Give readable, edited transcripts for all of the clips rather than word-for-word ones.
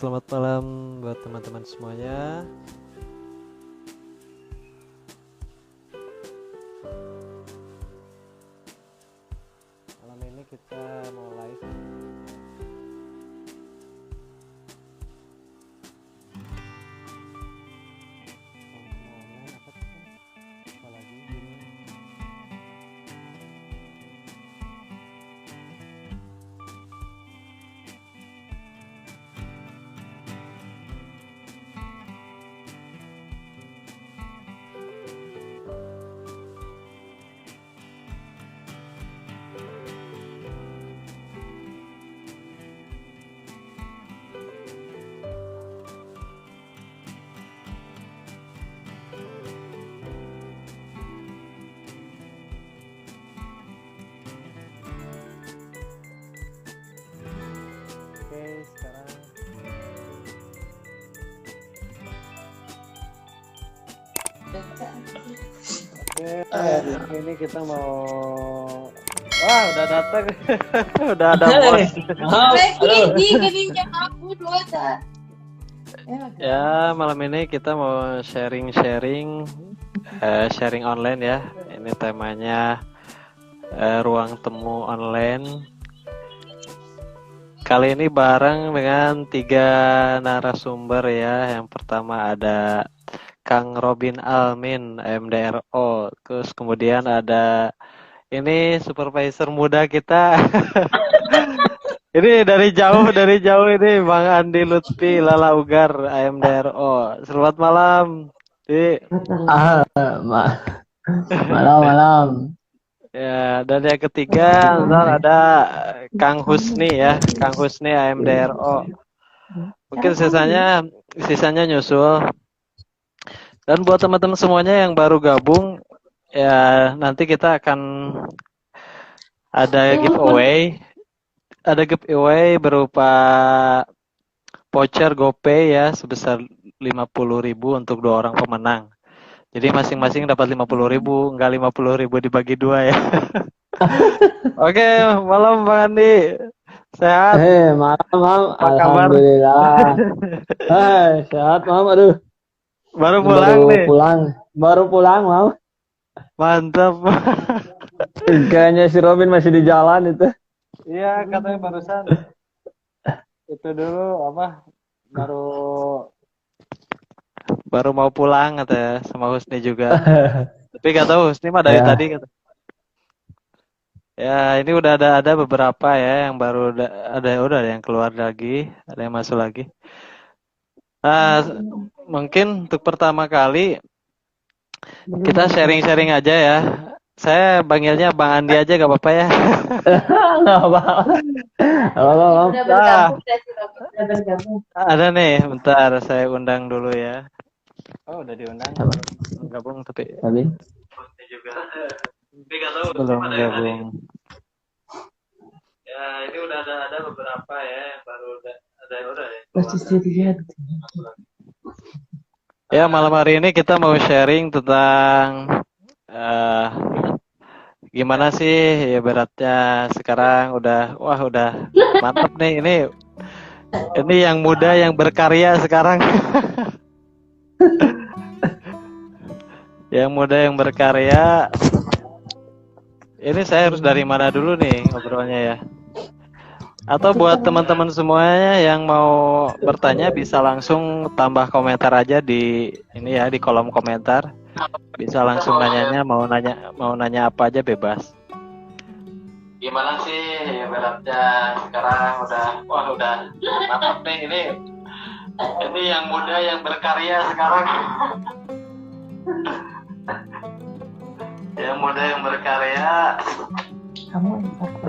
selamat malam buat teman-teman semuanya. Malam ini kita mau live. Online apa tuh? Apa lagi ini? Oke, sekarang ini kita mau udah datang. Udah ada bos. Ya, malam ini kita mau sharing online ya. Ini temanya ruang temu online. Kali ini bareng dengan 3 narasumber ya. Yang pertama ada Kang Robin Almin, MDRO. Terus kemudian ada ini supervisor muda kita. Ini dari jauh ini Bang Andi Lutfi Lala Ugar, MDRO. Selamat malam. Malam. Ya, dan yang ketiga ada Kang Husni ya, Kang Husni AMDRO. Mungkin sisanya nyusul. Dan buat teman-teman semuanya yang baru gabung, ya nanti kita akan ada giveaway. Ada giveaway berupa voucher GoPay ya sebesar 50.000 untuk 2 orang pemenang. Jadi masing-masing dapat 50.000, enggak 50.000 dibagi 2 ya. Oke, malam Bang Andi. Sehat? Malam. Apa kabar? Alhamdulillah. Sehat, Mam. Aduh. Baru pulang nih. Baru pulang, Mam. Mantap. Kayaknya si Robin masih di jalan itu. Iya, katanya barusan. Itu dulu baru mau pulang katanya sama Husni juga. Tapi gak tahu Husni mah dari tadi kata. Ya, ini udah ada beberapa ya yang baru udah yang keluar lagi, ada yang masuk lagi. Mungkin untuk pertama kali kita sharing aja ya. Saya panggilnya Bang Andi aja gak apa-apa ya. Nggak apa-apa. Halo, Ada nih, bentar saya undang dulu ya. Oh, udah diundang. Gabung tapi juga. Tapi gak tahu belum gabung. Ya, ini udah ada beberapa ya yang baru ada ya. Ya, malam hari ini kita mau sharing tentang gimana sih ya beratnya sekarang udah mantap nih ini yang muda yang berkarya sekarang. Yang muda yang berkarya. Ini saya harus dari mana dulu nih ngobrolnya ya? Atau buat teman-teman semuanya yang mau bertanya bisa langsung tambah komentar aja di ini ya di kolom komentar. Bisa langsung mau nanya apa aja bebas. Gimana sih ya beratnya sekarang udah mantap nih ini yang muda yang berkarya sekarang. Yang muda yang berkarya.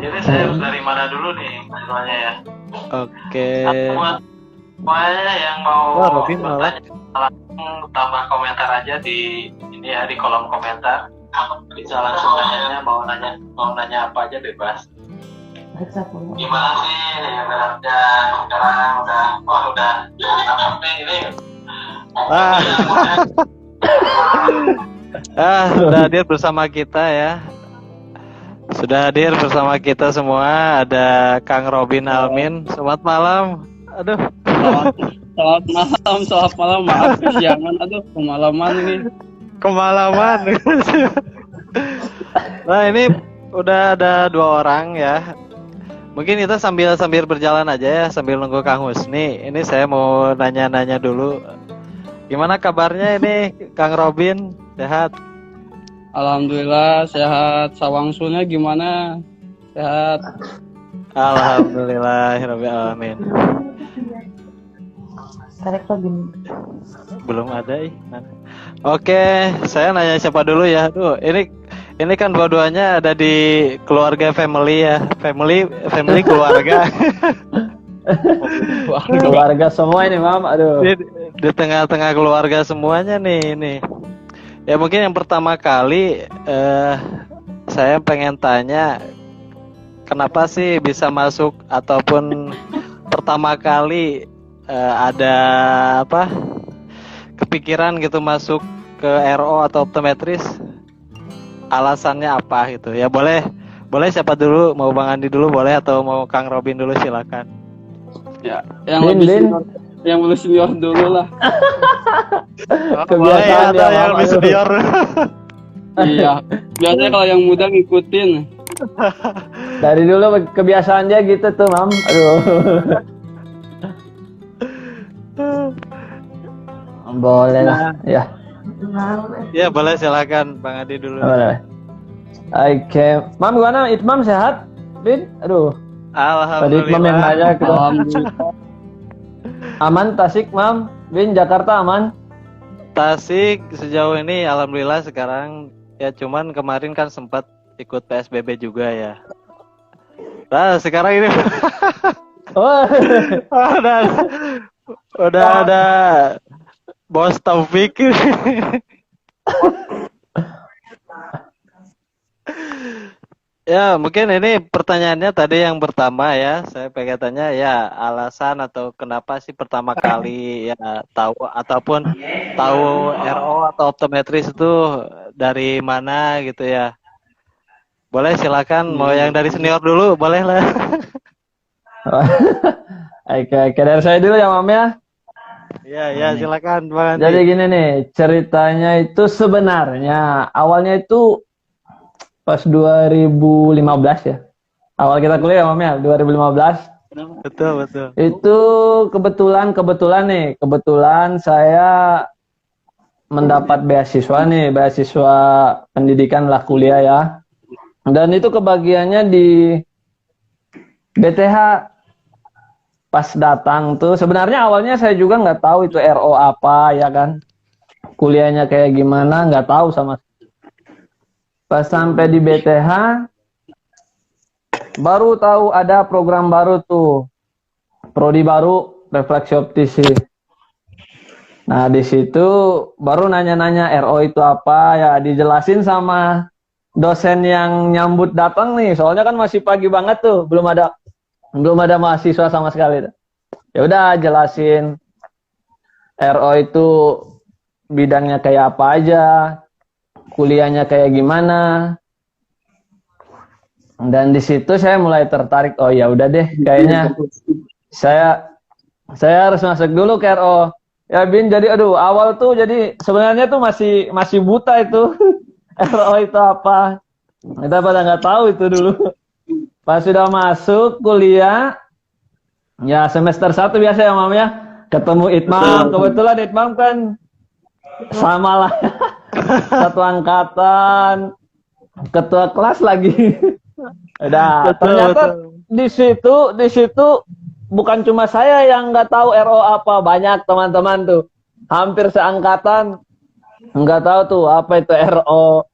Jadi saya harus dari mana dulu nih ngobrolnya ya? Oke. Buat semuanya yang mau bertanya langsung tambah komentar aja di ini ya di kolom komentar. Bisa langsung mau nanya apa aja bebas. Gimana sih ya beratnya sekarang udah mantap nih ini. Sudah hadir bersama kita ya. Sudah hadir bersama kita semua ada Kang Robin Almin. Selamat malam. Aduh. Selamat malam, maaf kesiangan, aduh kemalaman ini. Kemalaman. Nah, ini udah ada 2 orang ya. Mungkin kita sambil berjalan aja ya, sambil nunggu Kang Husni. Ini saya mau nanya-nanya dulu. Gimana kabarnya ini Kang Robin? Sehat? Alhamdulillah sehat. Sawangsulnya gimana? Sehat. Alhamdulillahirabbil alamin. Belum ada mana. Oke, saya nanya siapa dulu ya. Duh, ini kan dua-duanya ada di keluarga family ya. Family keluarga. Keluarga semua ini, Mam. Aduh. Di tengah-tengah keluarga semuanya nih ini. Ya mungkin yang pertama kali saya pengen tanya kenapa sih bisa masuk ataupun pertama kali ada kepikiran gitu masuk ke RO atau optometris, alasannya apa gitu ya? Boleh siapa dulu, mau Bang Andi dulu boleh atau mau Kang Robin dulu, silakan. Ya, yang lebih senior dulu lah. Boleh ya, ada yang lebih senior. Iya, biasanya kalau yang muda ngikutin. Dari dulu kebiasaannya gitu tuh, Mam. Aduh. Boleh lah, ya. Ya boleh, silakan Bang Adi dulu. Boleh. Oke, Mam gimana? Itmam sehat? Bin? Aduh. Tadi Itmam yang nanya gitu. Alhamdulillah. Aman Tasik, Mam? Bin, Jakarta aman? Tasik sejauh ini alhamdulillah sekarang ya, cuman kemarin kan sempat ikut PSBB juga ya. Nah sekarang ini Oh. udah ada Bos Taufik. Ya mungkin ini pertanyaannya tadi yang pertama ya, saya pengen tanya ya alasan atau kenapa sih pertama kali ya tahu ataupun tahu RO atau optometris itu dari mana gitu ya. Boleh silakan, mau yang dari senior dulu boleh lah. Oke, dari saya dulu ya, Mam ya. Ya silakan Bang Andi. Jadi gini nih, ceritanya itu sebenarnya awalnya itu pas 2015 ya. Awal kita kuliah, Mam ya, 2015. Betul. Itu kebetulan saya mendapat beasiswa pendidikan lah, kuliah ya. Dan itu kebagiannya di BTH. Pas datang tuh sebenarnya awalnya saya juga nggak tahu itu RO apa ya kan, kuliahnya kayak gimana nggak tahu sama. Pas sampai di BTH baru tahu ada program baru tuh, prodi baru refleksi optisi. Nah di situ baru nanya-nanya RO itu apa ya, dijelasin sama dosen yang nyambut datang nih, soalnya kan masih pagi banget tuh, belum ada mahasiswa sama sekali. Ya udah jelasin RO itu bidangnya kayak apa aja, kuliahnya kayak gimana. Dan di situ saya mulai tertarik, oh ya udah deh kayaknya saya harus masuk dulu ke RO. Ya Bin, jadi awal tuh jadi sebenarnya tuh masih buta itu. RO itu apa? Kita pada nggak tahu itu dulu. Pas sudah masuk kuliah, ya semester 1 biasa ya Mam ya, ketemu Itmam, kebetulan Itmam kan sama lah, satu angkatan, ketua kelas lagi. Udah, ternyata di situ bukan cuma saya yang nggak tahu RO apa, banyak teman-teman tuh, hampir seangkatan nggak tahu tuh apa itu RO.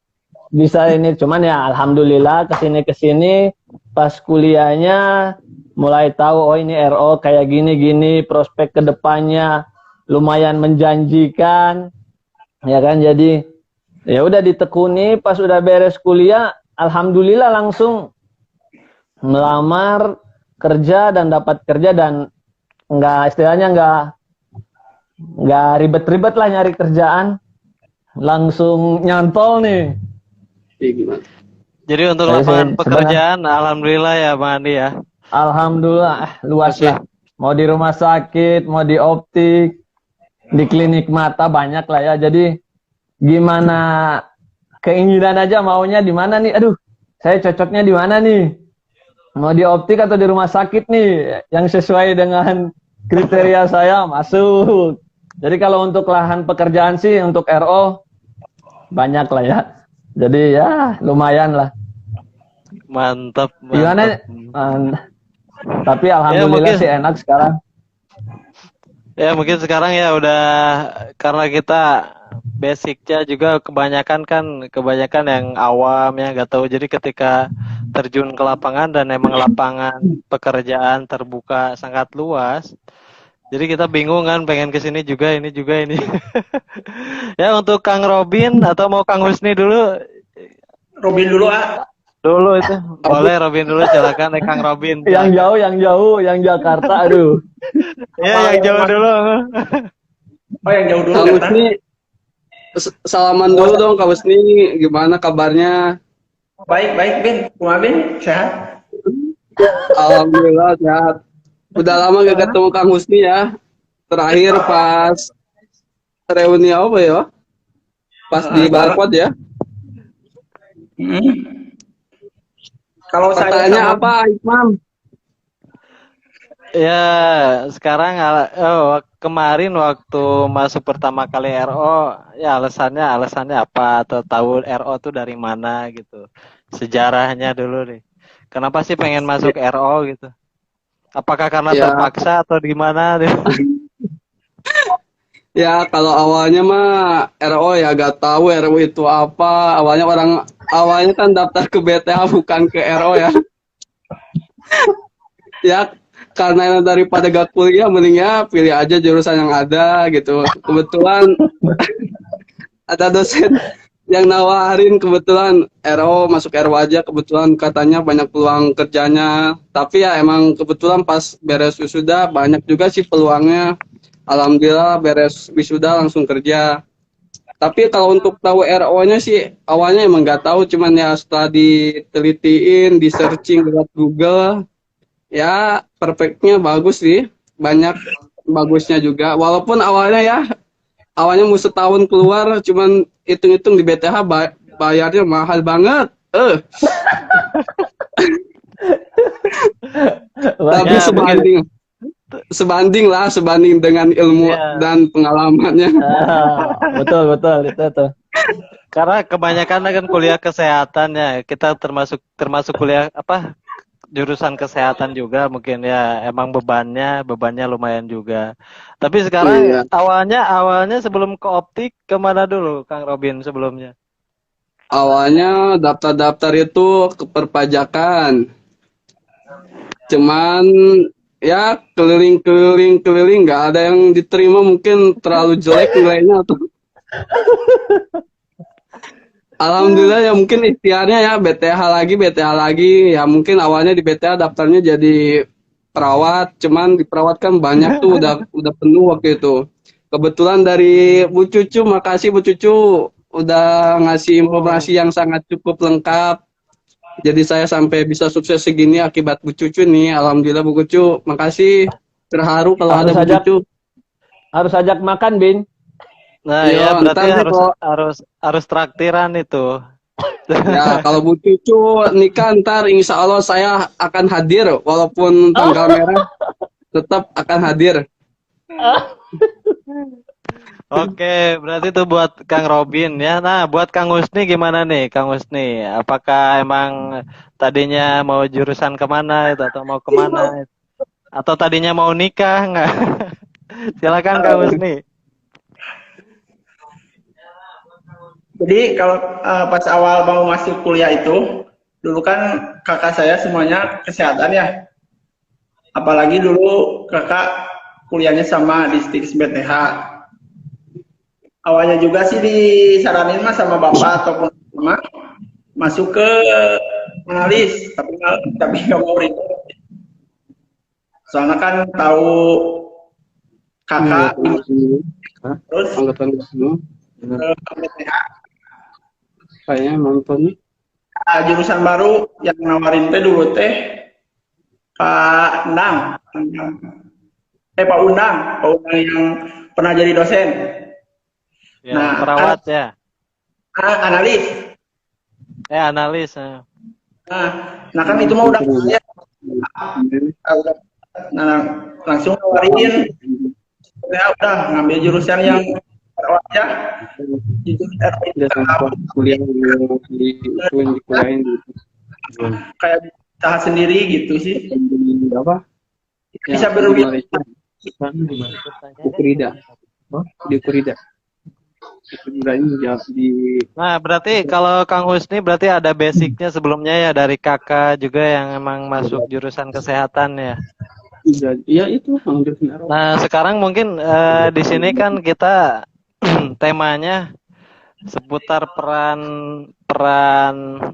Bisa ini, cuman ya alhamdulillah kesini pas kuliahnya mulai tahu, oh ini RO kayak gini, prospek kedepannya lumayan menjanjikan ya kan. Jadi ya udah ditekuni, pas udah beres kuliah alhamdulillah langsung melamar kerja dan dapat kerja, dan istilahnya nggak ribet-ribet lah nyari kerjaan, langsung nyantol nih. Jadi untuk lapangan pekerjaan alhamdulillah ya Bang Andi ya. Alhamdulillah luas lah. Mau di rumah sakit, mau di optik, di klinik mata banyak lah ya. Jadi gimana keinginan aja maunya di mana nih? Aduh, saya cocoknya di mana nih? Mau di optik atau di rumah sakit nih? Yang sesuai dengan kriteria saya masuk. Jadi kalau untuk lahan pekerjaan sih untuk RO banyak lah ya. Jadi ya lumayan lah. Mantap, Gimana? mantap. Tapi alhamdulillah mungkin- sih enak sekarang. Ya mungkin sekarang ya udah karena kita basicnya juga kebanyakan yang awam ya nggak tahu. Jadi ketika terjun ke lapangan dan emang lapangan pekerjaan terbuka sangat luas. Jadi kita bingung kan pengen kesini juga ini juga ini. Ya untuk Kang Robin atau mau Kang Husni dulu? Robin dulu, ah. Dulu itu. Boleh Robin dulu silakan Kang Robin. Yang jauh, yang Jakarta, aduh. Ya yang jauh dulu. Oh, yang jauh dulu, Kang Kata. Husni, salaman dulu dong Kak Husni, gimana kabarnya? Baik, baik, Bin. Kumaha, Bin? Sehat? Alhamdulillah sehat. Udah lama gak ketemu Kang Husni ya. Terakhir pas reuni apa ya? Pas di Barcode ya. Hmm. Kalau saya Pertanyaannya sama- apa, Ikmam? Ya, sekarang kemarin waktu masuk pertama kali RO, ya alasannya apa atau tahu RO tuh dari mana gitu. Sejarahnya dulu nih. Kenapa sih pengen masuk RO gitu? Apakah karena Ya. terpaksa atau gimana? Ya kalau awalnya mah RO ya gak tahu RO itu apa. Awalnya kan daftar ke BTH bukan ke RO ya. Ya karena daripada gak kuliah mendingnya pilih aja jurusan yang ada gitu. Kebetulan ada dosen yang nawarin kebetulan RO, masuk RO aja, kebetulan katanya banyak peluang kerjanya. Tapi ya emang kebetulan pas beres wisuda banyak juga sih peluangnya. Alhamdulillah beres wisuda langsung kerja. Tapi kalau untuk tahu RO-nya sih awalnya emang nggak tahu, cuman ya setelah ditelitiin, di searching lewat Google, ya perfectnya bagus sih, banyak bagusnya juga. Walaupun awalnya mau setahun keluar, cuman hitung-hitung di BTH bayarnya mahal banget. Tapi Ya, sebanding dengan ilmu Ya. dan pengalamannya. Betul itu tuh. Karena kebanyakan kan kuliah kesehatan ya. Kita termasuk kuliah apa? Jurusan kesehatan juga mungkin ya. Emang bebannya lumayan juga. Tapi sekarang Iya. awalnya sebelum ke optik kemana dulu Kang Robin sebelumnya? Awalnya daftar-daftar itu ke perpajakan. Cuman ya keliling nggak ada yang diterima, mungkin terlalu jelek nilainya tuh. Alhamdulillah ya mungkin ikhtiarnya ya BTH lagi ya mungkin awalnya di BTH daftarnya jadi perawat, cuman di perawat kan banyak tuh udah penuh waktu itu. Kebetulan dari Bu Cucu, makasih Bu Cucu udah ngasih informasi yang sangat cukup lengkap. Jadi saya sampai bisa sukses segini akibat Bu Cucu nih. Alhamdulillah Bu Cucu, makasih. Terharu kalau ada Bu Cucu. Harus ajak makan, Bin. Nah, Iya, ya berarti ntar deh harus traktiran itu. Ya, kalau Bu Cucu nikah ntar insya Allah saya akan hadir. Walaupun tanggal merah, tetap akan hadir. Oke, berarti itu buat Kang Robin ya. Nah, buat Kang Husni gimana nih, Kang Husni? Apakah emang tadinya mau jurusan kemana itu atau mau kemana? Atau tadinya mau nikah nggak? Silakan Kang Husni. Jadi kalau pas awal mau masuk kuliah itu, dulu kan kakak saya semuanya kesehatan ya. Apalagi dulu kakak kuliahnya sama di STIKS BTH. Awalnya juga sih disaranin mas sama bapak ataupun mama masuk ke analis, tapi nggak mau itu. Soalnya kan tahu kakak terus Angkatan semua. ke BTH. Kayaknya nonton. Jurusan baru yang nawarin teh dulu teh Pak Endang. Pak Unang yang pernah jadi dosen. Ya, Nah, perawat ya. Analis. Analis. Nah kan itu mau udah saya. Nah, langsung nawarin. Saya udah ngambil jurusan yang perawat ya. Udah sampai kuliah di kuliahin gitu. Kayak usaha sendiri gitu sih. Apa? Bisa berwira. Di Kurida. Di Kurida. Nah, berarti kalau Kang Husni berarti ada basicnya sebelumnya ya dari kakak juga yang emang masuk jurusan kesehatan ya. Iya itu Kang jurusan RO. Nah, sekarang mungkin di sini kan kita temanya seputar peran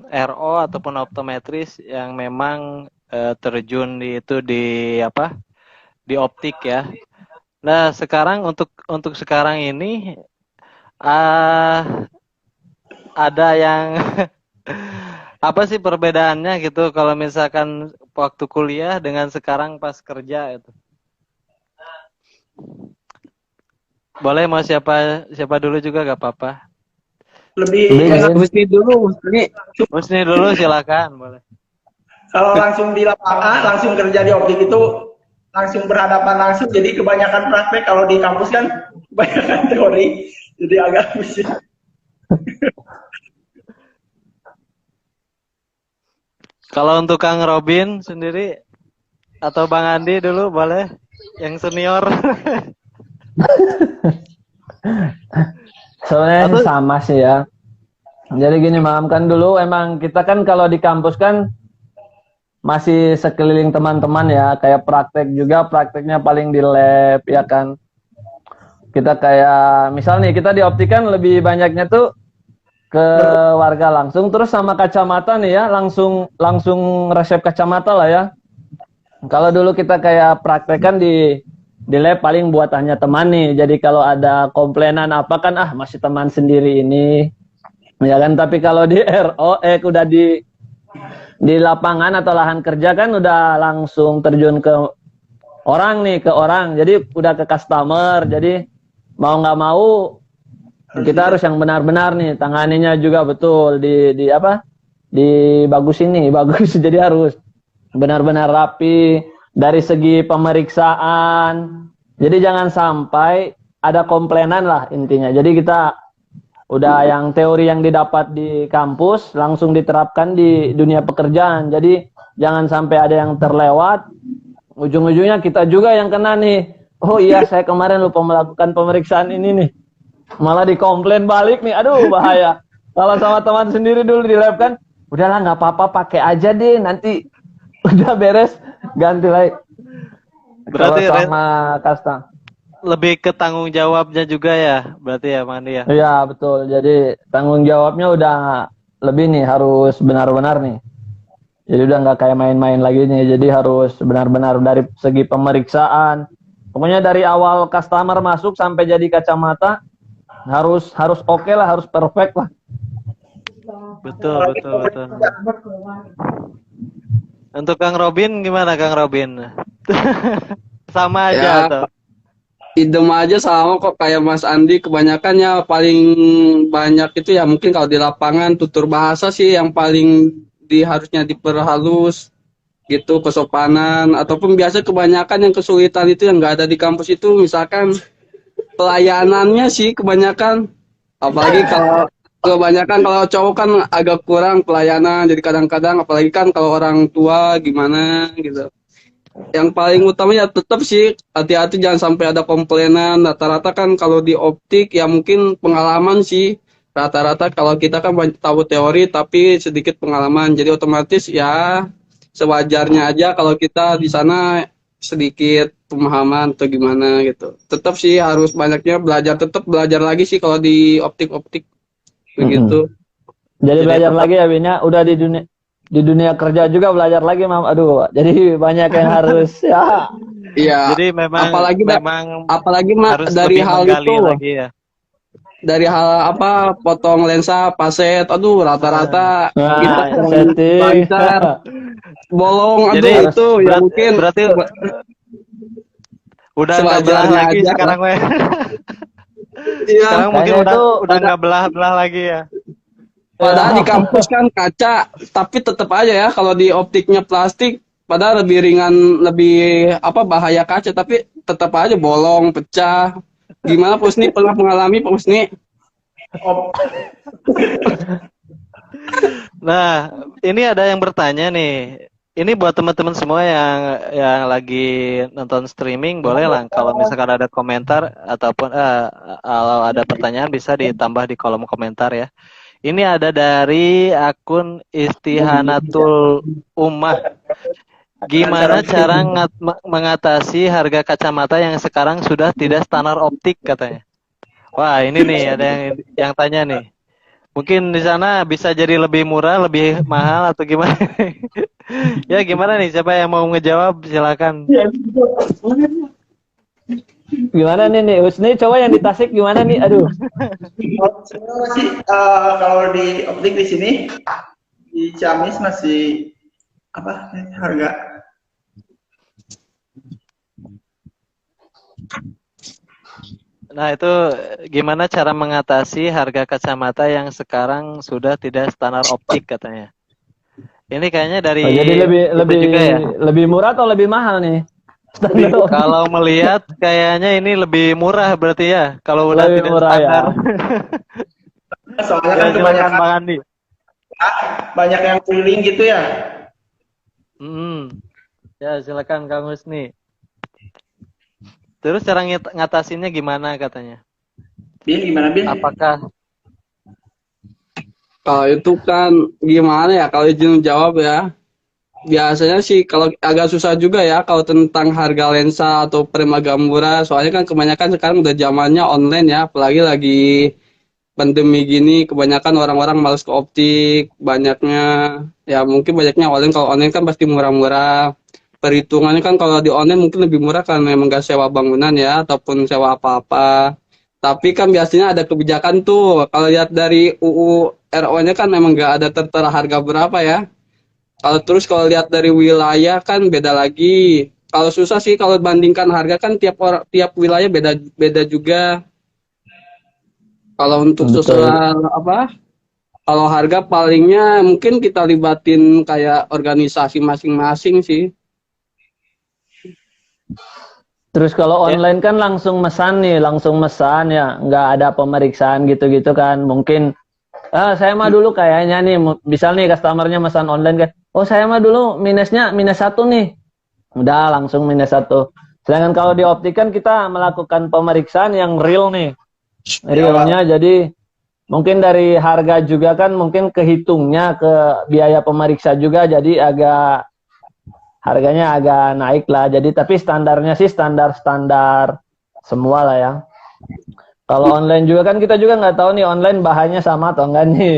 RO ataupun optometris yang memang terjun di apa? Di optik ya. Nah, sekarang untuk sekarang ini ada yang apa sih perbedaannya gitu kalau misalkan waktu kuliah dengan sekarang pas kerja itu? Boleh mau siapa dulu juga gak apa-apa. Lebih enak Husni dulu, Husni dulu silakan, boleh. kalau langsung di lapangan, langsung kerja di optik itu langsung berhadapan langsung. Jadi kebanyakan praktek, kalau di kampus kan kebanyakan teori, jadi agak pusing. Kalau untuk Kang Robin sendiri atau Bang Andi dulu boleh, yang senior. Sebenarnya sama sih ya. Jadi gini, Mam, kan dulu emang kita kan kalau di kampus kan masih sekeliling teman-teman ya, kayak praktek juga, prakteknya paling di lab ya kan. Kita kayak misal nih kita di optik kan lebih banyaknya tuh ke warga langsung, terus sama kacamata nih ya, langsung resep kacamata lah ya. Kalau dulu kita kayak praktekan di lab paling buat hanya teman nih. Jadi kalau ada komplainan apa kan masih teman sendiri ini. Ya kan, tapi kalau di RO udah di lapangan atau lahan kerja kan udah langsung terjun ke orang nih, ke orang. Jadi udah ke customer. Jadi mau nggak mau kita harus yang benar-benar nih, tanganinya juga betul di apa? Di bagus ini, bagus. Jadi harus benar-benar rapi dari segi pemeriksaan. Jadi jangan sampai ada komplainan lah intinya. Jadi kita udah yang teori yang didapat di kampus langsung diterapkan di dunia pekerjaan. Jadi jangan sampai ada yang terlewat. Ujung-ujungnya kita juga yang kena nih. Oh iya, saya kemarin lupa melakukan pemeriksaan ini nih. Malah dikomplain balik nih. Aduh, bahaya. Kalau sama teman sendiri dulu di lab kan, udahlah nggak apa-apa, pakai aja deh, nanti udah beres ganti lagi. Berarti kalau sama custom lebih ke tanggung jawabnya juga ya, berarti ya Mandi ya. Iya betul, jadi tanggung jawabnya udah lebih nih, harus benar-benar nih. Jadi udah nggak kayak main-main lagi nih, jadi harus benar-benar dari segi pemeriksaan. Pokoknya dari awal customer masuk sampai jadi kacamata harus oke lah, harus perfect lah. Betul. Untuk Kang Robin gimana Kang Robin? Sama aja ya, atau? idem aja sama kok kayak Mas Andi. Kebanyakan ya paling banyak itu ya mungkin kalau di lapangan tutur bahasa sih yang paling harusnya diperhalus gitu, kesopanan. Ataupun biasa kebanyakan yang kesulitan itu yang nggak ada di kampus itu misalkan pelayanannya sih kebanyakan. Apalagi kalau kebanyakan kalau cowok kan agak kurang pelayanan, jadi kadang-kadang apalagi kan kalau orang tua gimana gitu. Yang paling utama ya tetap sih hati-hati jangan sampai ada komplainan. Rata-rata kan kalau di optik ya mungkin pengalaman sih. Rata-rata kalau kita kan tahu teori tapi sedikit pengalaman. Jadi otomatis ya sewajarnya aja kalau kita di sana sedikit pemahaman atau gimana gitu. Tetap sih harus banyaknya belajar, tetap belajar lagi sih kalau di optik-optik begitu. Jadi belajar lagi ya Bina, udah di dunia kerja juga belajar lagi, Mam. Aduh, jadi banyak yang harus ya. Iya. Jadi memang apalagi harus dari hal itu lagi ya. Dari hal apa potong lensa, paset, aduh rata-rata kita setting bolong, aduh jadi itu ya mungkin berarti Udah nggak belah sewajarnya lagi aja. sekarang weh. Iya, Sekarang mungkin Kayaknya udah nggak belah lagi ya. padahal di kampus kan kaca, tapi tetap aja ya kalau di optiknya plastik, padahal lebih ringan, lebih apa bahaya kaca, tapi tetap aja bolong, pecah. Gimana Pak Husni, pernah mengalami Pak Husni? Op- Nah, ini ada yang bertanya nih. Ini buat teman-teman semua yang lagi nonton streaming, boleh lah kalau misalkan ada komentar ataupun kalau ada pertanyaan bisa ditambah di kolom komentar ya. Ini ada dari akun Istihanatul Ummah. Gimana cara mengatasi harga kacamata yang sekarang sudah tidak standar optik katanya? Wah, ini nih ada yang tanya nih. Mungkin di sana bisa jadi lebih murah, lebih mahal atau gimana? Ya gimana nih? Siapa yang mau ngejawab? Silakan. Gimana nih Husni, coba yang di Tasik gimana nih? Aduh. Sebenarnya masih kalau di optik di sini di Ciamis masih apa harga Nah, itu gimana cara mengatasi harga kacamata yang sekarang sudah tidak standar optik katanya? Ini kayaknya dari Oh, jadi itu juga ya. lebih murah atau lebih mahal nih? Standar optik. Kalau melihat kayaknya ini lebih murah berarti ya. Kalau udah Lebih tidak murah ya. standar. soalnya Ya, kan silakan kebanyakan Bang Andi. banyak yang keliling gitu ya. Ya, silakan Kang Husni. Terus cara ngatasinnya gimana katanya? Bin gimana Bin? Apakah Kalau itu kan gimana ya, kalau izin jawab ya. Biasanya sih kalau agak susah juga ya kalau tentang harga lensa atau Permagamura, soalnya kan kebanyakan sekarang udah zamannya online ya, apalagi lagi pandemi gini, kebanyakan orang-orang males ke optik, banyaknya ya mungkin banyaknya online. Kalau online kan pasti murah-murah. Perhitungannya kan kalau di online mungkin lebih murah karena memang gak sewa bangunan ya, ataupun sewa apa-apa. Tapi kan biasanya ada kebijakan tuh, kalau lihat dari UU RO-nya kan memang gak ada tertera harga berapa ya. Kalau lihat dari wilayah kan beda lagi. Kalau susah sih kalau bandingkan harga kan tiap wilayah beda beda juga. Kalau untuk Betul. soal apa? Kalau harga palingnya mungkin kita libatin kayak organisasi masing-masing sih. Terus kalau ya, online kan langsung mesan nih, langsung mesan ya, nggak ada pemeriksaan gitu-gitu kan. Mungkin saya mah dulu kayaknya nih, misal nih customernya mesan online kan, oh saya mah dulu minusnya -1 nih, udah langsung -1. Sedangkan kalau di optik kan kita melakukan pemeriksaan yang real nih, realnya. Jadi mungkin dari harga juga kan mungkin kehitungnya ke biaya pemeriksa juga, jadi harganya agak naik lah. Jadi tapi standarnya sih standar semua lah ya. Kalau online juga kan kita juga nggak tahu nih online bahannya sama atau enggak nih.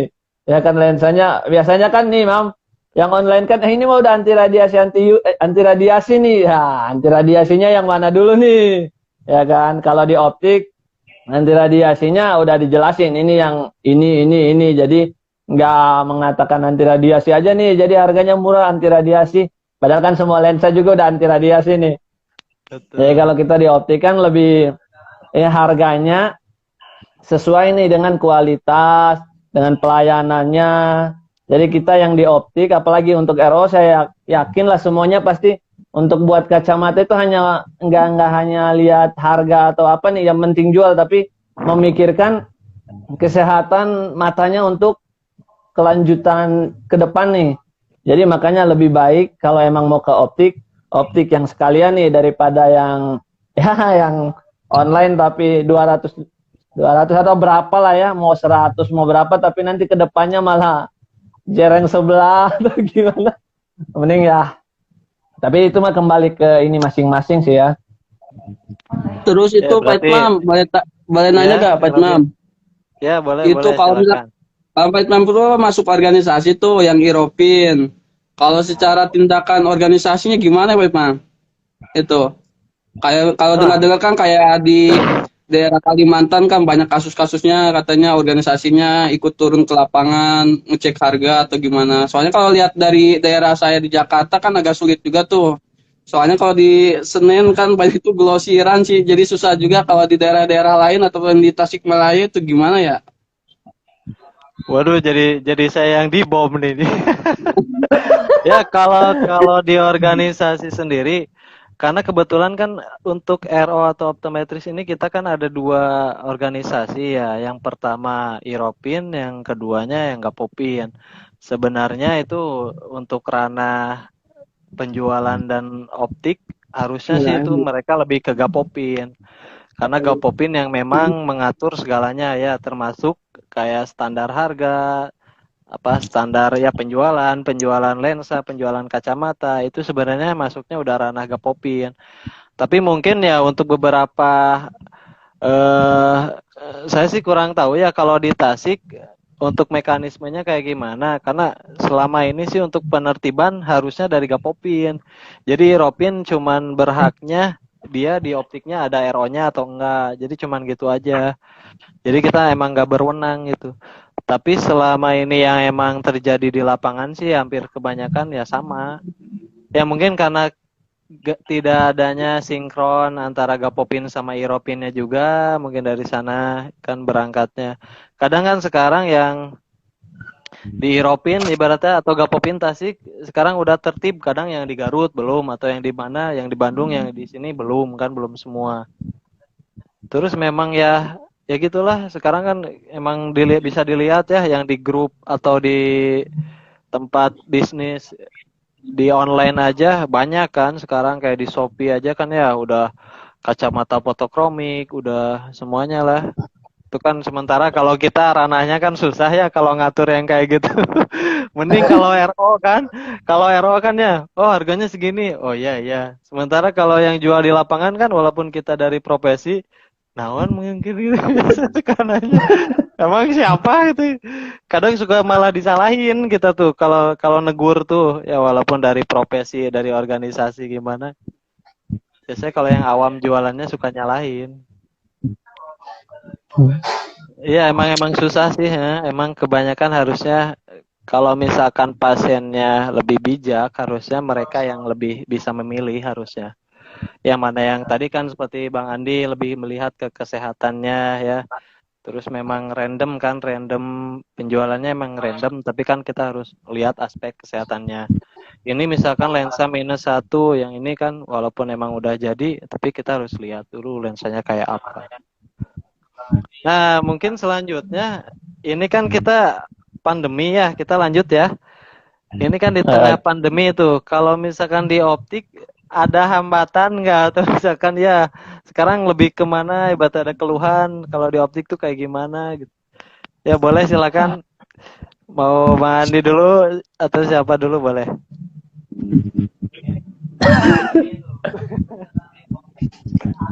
Ya kan lensanya biasanya kan nih Mam, yang online kan ini mau udah anti radiasi nih. Ya, anti radiasinya yang mana dulu nih? Ya kan kalau di optik anti radiasinya udah dijelasin ini yang ini. Jadi nggak mengatakan anti radiasi aja nih. Jadi harganya murah anti radiasi. Padahal kan semua lensa juga udah anti radiasi nih. betul. Jadi kalau kita di optik kan lebih harganya sesuai nih dengan kualitas, dengan pelayanannya. Jadi kita yang di optik, apalagi untuk RO, saya yakin lah semuanya pasti untuk buat kacamata itu hanya nggak hanya lihat harga atau apa nih, yang penting jual, tapi memikirkan kesehatan matanya untuk kelanjutan ke depan nih. Jadi makanya lebih baik kalau emang mau ke optik yang sekalian nih daripada yang yang online tapi 200 atau berapa lah ya, mau 100 mau berapa tapi nanti ke depannya malah jereng sebelah atau gimana. Mending ya. Tapi itu mah kembali ke ini masing-masing sih ya. Terus Ya, itu Pak berarti Itmam, boleh nanya gak Pak Itmam? ya boleh Itu kalau silakan. Pak Itmam itu masuk organisasi tuh yang Iropin. Kalau secara tindakan organisasinya gimana Pak Itmam? Itu kayak kalau dengar-dengar kan kayak di daerah Kalimantan kan banyak kasus-kasusnya, katanya organisasinya ikut turun ke lapangan ngecek harga atau gimana. Soalnya kalau lihat dari daerah saya di Jakarta kan agak sulit juga tuh. Soalnya kalau di Senen kan banyak itu glosiran sih, jadi susah juga kalau di daerah-daerah lain ataupun di Tasikmalaya itu gimana ya? Waduh, jadi saya yang dibom nih. Ya kalau di organisasi sendiri, karena kebetulan kan untuk RO atau optometris ini kita kan ada dua organisasi ya. Yang pertama Iropin, yang keduanya yang Gapopin. Sebenarnya itu untuk ranah penjualan dan optik harusnya sih itu mereka lebih ke Gapopin. Karena Gapopin yang memang mengatur segalanya ya, termasuk kayak standar harga, apa standar ya penjualan lensa, penjualan kacamata itu sebenarnya masuknya udah ranah Gapopin. Tapi mungkin ya untuk beberapa eh saya sih kurang tahu ya kalau di Tasik untuk mekanismenya kayak gimana, karena selama ini sih untuk penertiban harusnya dari Gapopin. Jadi Ropin cuman berhaknya dia di optiknya ada RO-nya atau enggak. Jadi cuman gitu aja. Jadi kita emang nggak berwenang gitu. Tapi selama ini yang emang terjadi di lapangan sih hampir kebanyakan ya sama. Ya mungkin karena tidak adanya sinkron antara Gapopin sama Iropinnya juga, mungkin dari sana kan berangkatnya. Kadang kan sekarang yang di Iropin ibaratnya atau Gapopin Tasik sekarang udah tertib, kadang yang di Garut belum, atau yang di mana, yang di Bandung, yang di sini belum, kan belum semua. Terus memang ya gitulah, sekarang kan emang bisa dilihat ya yang di grup atau di tempat bisnis di online aja banyak kan sekarang, kayak di Shopee aja kan ya udah kacamata fotokromik, udah semuanya lah. Itu kan sementara kalau kita ranahnya kan susah ya kalau ngatur yang kayak gitu. Mending kalau RO kan, kalau RO kan ya, oh harganya segini, oh iya iya. Sementara kalau yang jual di lapangan kan walaupun kita dari profesi, nawan mungkin gitu sekarang aja. Emang siapa itu? Kadang suka malah disalahin kita tuh kalau negur tuh ya walaupun dari profesi dari organisasi gimana. Biasanya kalau yang awam jualannya suka nyalahin. Iya emang susah sih ya. Emang kebanyakan harusnya kalau misalkan pasiennya lebih bijak harusnya mereka yang lebih bisa memilih harusnya. Yang mana yang tadi kan seperti Bang Andi lebih melihat ke kesehatannya ya. Terus memang random penjualannya emang random, tapi kan kita harus lihat aspek kesehatannya. Ini misalkan lensa -1, yang ini kan walaupun emang udah jadi, tapi kita harus lihat dulu lensanya kayak apa. Nah, mungkin selanjutnya, ini kan kita pandemi ya, kita lanjut ya. Ini kan di tengah pandemi itu, kalau misalkan di optik, ada hambatan nggak, atau misalkan ya sekarang lebih kemana, ibarat ada keluhan kalau di optik tuh kayak gimana gitu ya, boleh silakan, mau Bang Andi dulu atau siapa dulu boleh.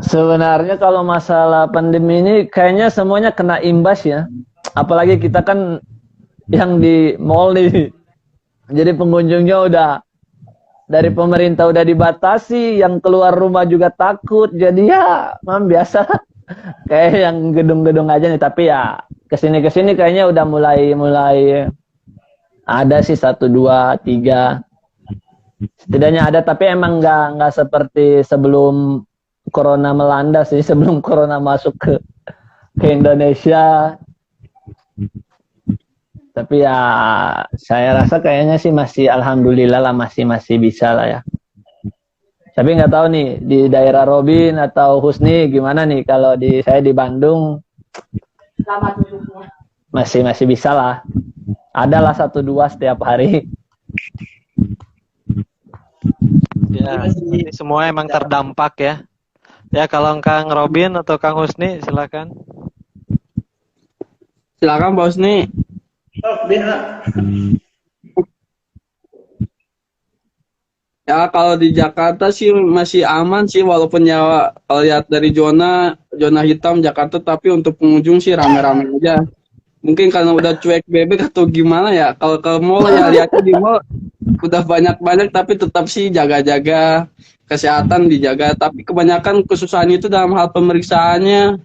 Sebenarnya kalau masalah pandemi ini kayaknya semuanya kena imbas ya, apalagi kita kan yang di mall nih, jadi pengunjungnya udah dari pemerintah udah dibatasi, yang keluar rumah juga takut. Jadi ya, biasa kayak yang gedung-gedung aja nih. Tapi ya kesini kayaknya udah mulai ada sih 1, 2, 3. Setidaknya ada, tapi emang nggak seperti sebelum corona melanda sih, sebelum corona masuk ke Indonesia. Tapi ya saya rasa kayaknya sih masih alhamdulillah lah, masih bisa lah ya. Tapi nggak tahu nih di daerah Robin atau Husni gimana nih, kalau saya di Bandung masih bisa lah. Adalah 1, 2 setiap hari. Ya, semua emang terdampak ya. Ya kalau Kang Robin atau Kang Husni silakan. Silakan Pak Husni. Ya kalau di Jakarta sih masih aman sih, walaupun ya kalau lihat dari zona hitam Jakarta, tapi untuk pengunjung sih rame-rame aja. Mungkin karena udah cuek bebek atau gimana ya. Kalau ke mall ya lihatnya di mall udah banyak tapi tetap sih jaga-jaga kesehatan dijaga. Tapi kebanyakan kesusahan itu dalam hal pemeriksaannya.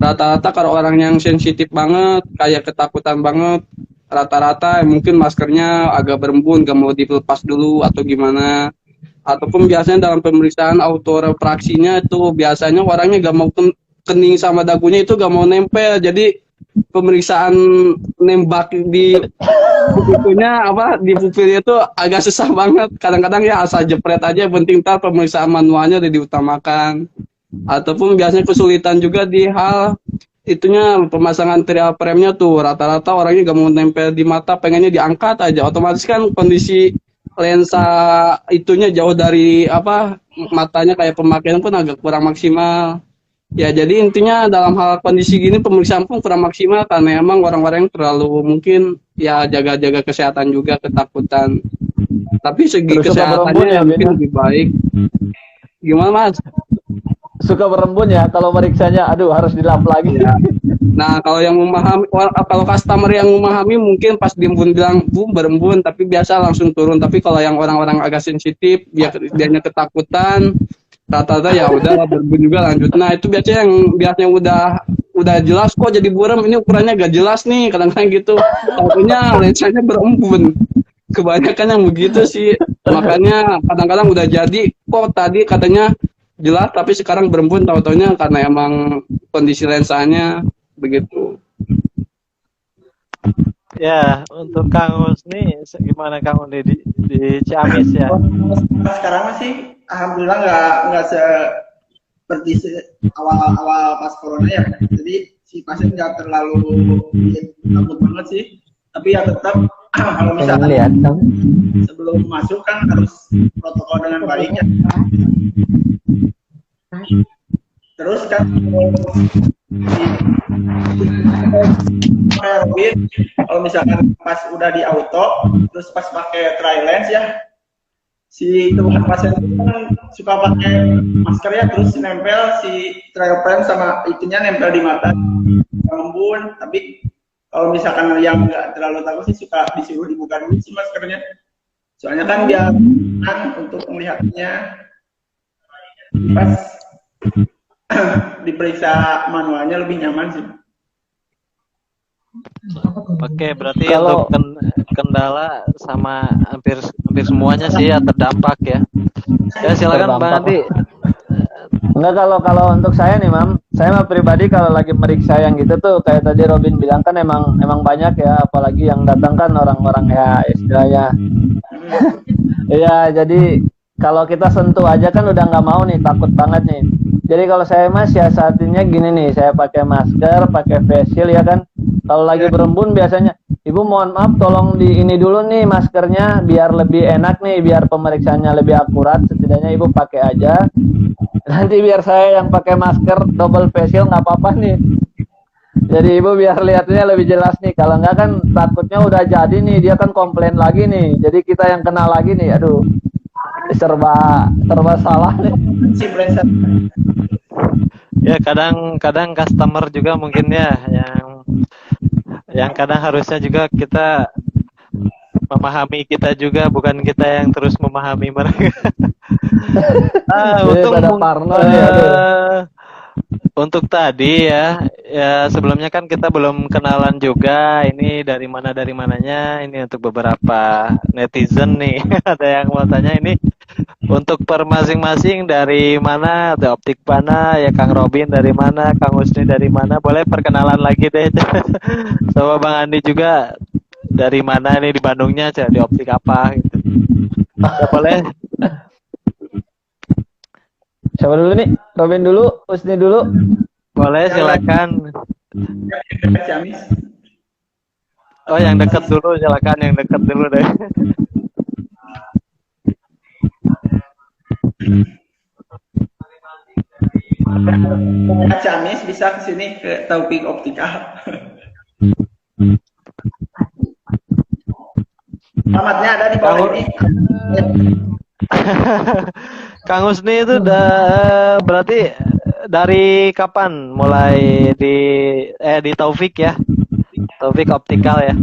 Rata-rata kalau orang yang sensitif banget, kayak ketakutan banget, rata-rata mungkin maskernya agak berembun, gak mau dilepas dulu atau gimana. ataupun biasanya dalam pemeriksaan autorefraksinya itu biasanya orangnya gak mau kening sama dagunya itu gak mau nempel, jadi pemeriksaan nembak di pupilnya di pupilnya itu agak susah banget. Kadang-kadang ya asal jepret aja, penting ntar pemeriksaan manualnya udah diutamakan. Ataupun biasanya kesulitan juga di hal itunya pemasangan trial frame-nya tuh, rata-rata orangnya gak mau nempel di mata, pengennya diangkat aja. Otomatis kan kondisi lensa itunya jauh dari matanya, kayak pemakaian pun agak kurang maksimal. Ya, jadi intinya dalam hal kondisi gini pemeriksaan pun kurang maksimal karena emang orang-orang yang terlalu mungkin ya jaga-jaga kesehatan juga, ketakutan. Tapi segi Terus suka berembun kesehatannya ya, mungkin Bin? lebih baik. Gimana, Mas? Suka berembun ya kalau meriksanya, aduh harus dilap lagi. Ya. Nah, kalau yang memahami, kalau customer yang memahami mungkin pas diembun bilang, "Bu, berembun," tapi biasa langsung turun. Tapi kalau yang orang-orang agak sensitif, dianya ketakutan, rata-rata ya udah berembun juga lanjut. Nah, itu biasanya udah jelas kok jadi buram, ini ukurannya gak jelas nih, kadang-kadang gitu. Tahunya lensanya berembun. Kebanyakan yang begitu sih. Makanya kadang-kadang udah jadi kok tadi katanya jelas tapi sekarang berembun, tahu-taunya karena emang kondisi lensanya begitu. Ya, untuk Kang Husni, gimana Kang Husni di Ciamis ya? Sekarang sih alhamdulillah nggak seperti awal-awal pas corona ya. Jadi si pasien nggak terlalu takut banget sih. Tapi ya tetap kalau misalkan Lihat dong. sebelum masuk kan harus protokol dengan baik ya. Terus kan pakai Robin, kalau misalkan pas udah di auto, terus pas pakai tri lens ya, si teman pasien itu kan suka pakai masker ya, terus nempel si trial frame sama itunya nempel di mata, embun. Tapi kalau misalkan yang nggak terlalu takut sih suka disuruh dibuka dulu sih maskernya, soalnya kan biar kan untuk melihatnya pas diperiksa manualnya lebih nyaman sih. Oke, berarti Kalau- untuk kendala sama hampir semuanya sih ya terdampak ya. Ya silakan Bang Terdampak. Andi. Enggak, kalau untuk saya nih, Mam, saya mah pribadi kalau lagi meriksa yang gitu tuh kayak tadi Robin bilang kan emang banyak ya, apalagi yang datang kan orang-orang ya istilahnya. Iya, jadi kalau kita sentuh aja kan udah nggak mau nih, takut banget nih. Jadi kalau saya mas siasatinnya gini nih, saya pakai masker, pakai face shield ya kan. Kalau lagi berembun biasanya, Ibu mohon maaf tolong di ini dulu nih maskernya biar lebih enak nih, biar pemeriksaannya lebih akurat. Setidaknya Ibu pakai aja. Nanti biar saya yang pakai masker double face shield nggak apa-apa nih. Jadi Ibu biar lihatnya lebih jelas nih. Kalau nggak kan takutnya udah jadi nih, dia kan komplain lagi nih. Jadi kita yang kena lagi nih, aduh. serba salah nih. Si Brandon. Ya kadang customer juga mungkin ya yang kadang harusnya juga kita memahami kita juga, bukan kita yang terus memahami mereka. Untuk tadi ya sebelumnya kan kita belum kenalan juga, ini dari mananya, ini untuk beberapa netizen nih. Ada yang mau tanya ini untuk per masing-masing dari mana, ada optik mana ya, Kang Robin dari mana, Kang Husni dari mana, boleh perkenalan lagi deh. Sama Bang Andi juga dari mana nih, di Bandungnya di optik apa gitu. Ya, boleh. Siapa dulu nih? Robin dulu, Husni dulu. Boleh, silakan. Ciamis. Oh, yang dekat dulu, silakan yang dekat dulu deh. Ciamis bisa ke sini ke Taufik Optika. Alamatnya ada di bawah ini. Kang Husni itu berarti dari kapan mulai di Taufik ya? Taufik Optikal ya?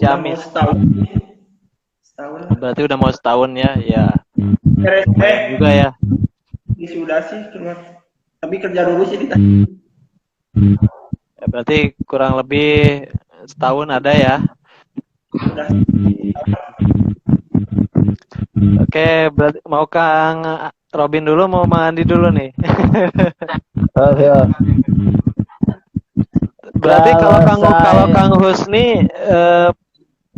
Ciamis. Setahun. Berarti udah mau setahun ya? Ya. RSP Juga ya. sudah sih keluar. Tapi kerja dulu sih di Ya, berarti kurang lebih setahun ada ya? Sudah. Oke, berarti mau Kang Robin dulu, mau Mang Andi dulu nih. Oke. Berarti kalau Saya Kang Husni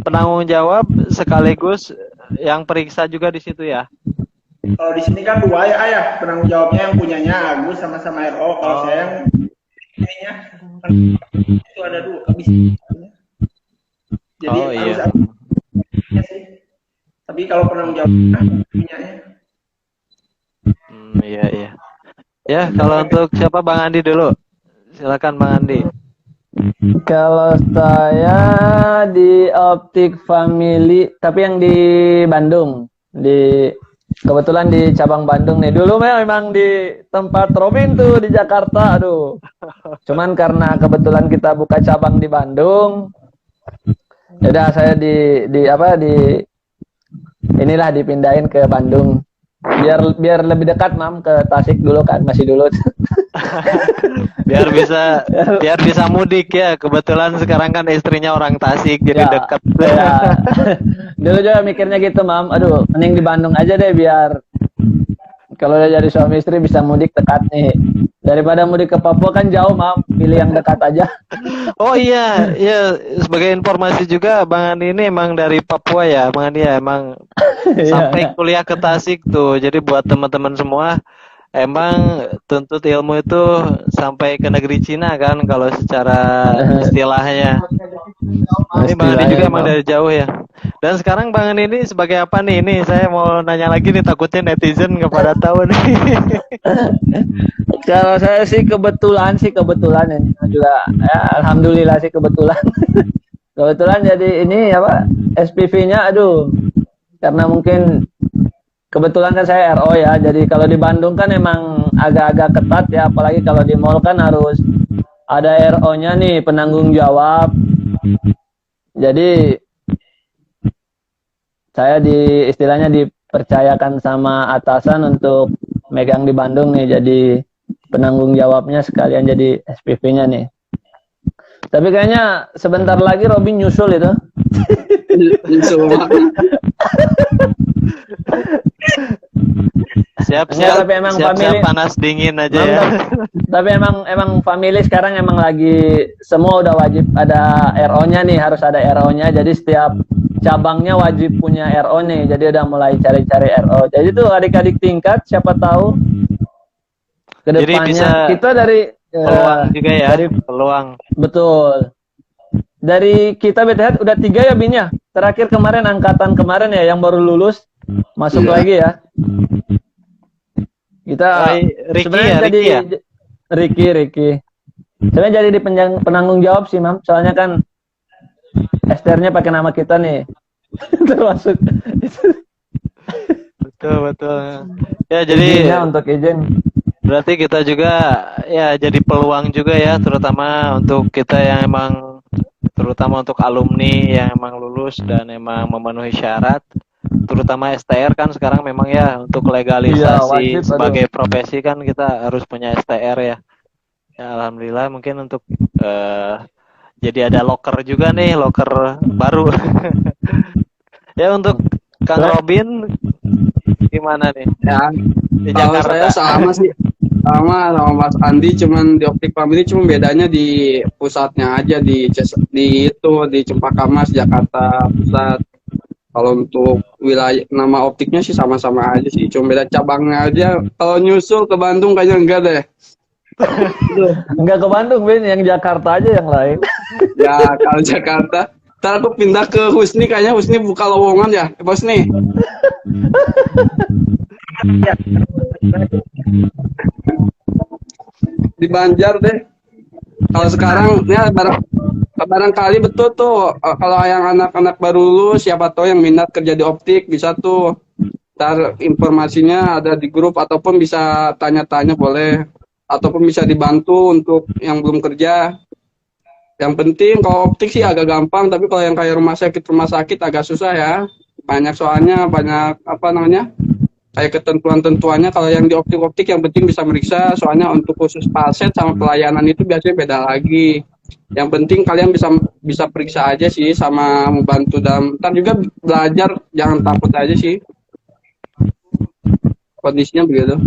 penanggung jawab sekaligus yang periksa juga di situ ya. Kalau di sini kan dua ya, ayah. Penanggung jawabnya yang punyanya Agus sama-sama RO. Kalau saya yang ininya kan itu ada dua bisa. Jadi iya. harus ada sih. Tapi kalau penanggung jawabnya punyanya. Iya iya. Ya, kalau untuk siapa Bang Andi dulu. Silakan Bang Andi. Kalau saya di Optik Family, tapi yang di Bandung, kebetulan di cabang Bandung nih. Dulu memang di tempat Robin tuh di Jakarta, aduh. Cuman karena kebetulan kita buka cabang di Bandung, yaudah saya inilah dipindahin ke Bandung. Biar lebih dekat Mam ke Tasik dulu kan, masih dulu. biar bisa mudik ya. Kebetulan sekarang kan istrinya orang Tasik jadi Ya, dekat. ya. Dulu juga mikirnya gitu Mam, aduh mending di Bandung aja deh biar kalau udah jadi suami istri bisa mudik dekat nih. Daripada mudik ke Papua kan jauh Mam, pilih yang dekat aja. Oh iya, ya sebagai informasi juga Bang Andi ini emang dari Papua ya, Bang Andi ya emang sampai kuliah ke Tasik tuh. Jadi buat teman-teman semua emang tuntut ilmu itu sampai ke negeri Cina kan kalau secara istilahnya. Ini Bang Andi juga emang dari jauh ya. Dan sekarang Bang Andi ini sebagai apa nih? Ini saya mau nanya lagi nih, takutnya netizen nggak pada tahu nih. Kalau saya sih kebetulan ini juga ya, alhamdulillah sih kebetulan. Kebetulan jadi ini apa SPV-nya aduh karena mungkin kebetulan kan saya RO ya. Jadi kalau di Bandung kan emang agak-agak ketat ya, apalagi kalau di mall kan harus ada RO-nya nih, penanggung jawab. Jadi saya istilahnya dipercayakan sama atasan untuk megang di Bandung nih, jadi penanggung jawabnya sekalian jadi SPV-nya nih. Tapi kayaknya sebentar lagi Robin nyusul itu. Nyusul. Siap-siap, tapi emang siap-siap family panas dingin aja ya. Tapi emang family sekarang emang lagi semua udah wajib ada RO-nya nih, harus ada RO-nya. Jadi setiap cabangnya wajib punya RO nih. Jadi udah mulai cari-cari RO. Jadi tuh adik-adik tingkat siapa tahu kedepannya kita dari peluang juga ya, dari peluang. Betul. Dari kita BTH udah 3 ya Bin ya. Terakhir kemarin angkatan kemarin ya yang baru lulus masuk lagi ya. Kita sebenarnya jadi Ricky. Sebenarnya jadi di penanggung jawab sih Mam. Soalnya kan STR-nya pakai nama kita nih. Termasuk. Betul. Ya jadi untuk izin. Berarti kita juga ya jadi peluang juga ya, terutama untuk kita yang emang terutama untuk alumni yang emang lulus dan emang memenuhi syarat, terutama STR kan sekarang memang ya untuk legalisasi wajib, sebagai profesi kan kita harus punya STR ya. Ya alhamdulillah mungkin untuk jadi ada loker juga nih, loker baru. Ya untuk Kang Robin gimana nih? Ya, di kalau Jakarta. saya sama sih. Sama Mas Andi, cuman di Optik Family cuma bedanya di pusatnya aja di Cempaka Mas Jakarta Pusat. Kalau untuk wilayah nama optiknya sih sama-sama aja sih, cuma beda cabangnya aja. Kalau nyusul ke Bandung kayaknya enggak deh. Enggak ke Bandung Ben, yang Jakarta aja yang lain. Ya kalau Jakarta, ntar aku pindah ke Husni, kayaknya Husni buka lowongan ya, Bos nih. Di Banjar deh. Kalau sekarang ya barangkali betul tuh kalau yang anak-anak baru lulus siapa tahu yang minat kerja di optik bisa tuh. Ntar informasinya ada di grup ataupun bisa tanya-tanya boleh ataupun bisa dibantu untuk yang belum kerja. Yang penting kalau optik sih agak gampang, tapi kalau yang kayak rumah sakit agak susah ya. Banyak soalnya banyak kayak ketentuan-tentuannya. Kalau yang di optik yang penting bisa meriksa, soalnya untuk khusus pasien sama pelayanan itu biasanya beda lagi. Yang penting kalian bisa periksa aja sih sama membantu dan ntar juga belajar, jangan takut aja sih. kondisinya begitu.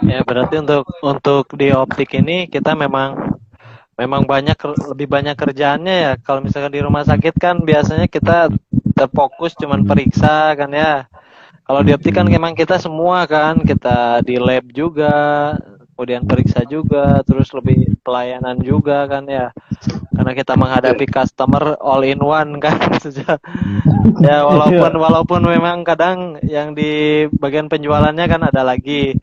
Ya berarti untuk di optik ini kita memang lebih banyak kerjaannya ya. Kalau misalkan di rumah sakit kan biasanya kita terfokus cuman periksa kan ya. Kalau di optik kan memang kita semua kan, kita di lab juga, kemudian periksa juga, terus lebih pelayanan juga kan ya. Karena kita menghadapi customer all in one kan. Ya walaupun memang kadang yang di bagian penjualannya kan ada lagi.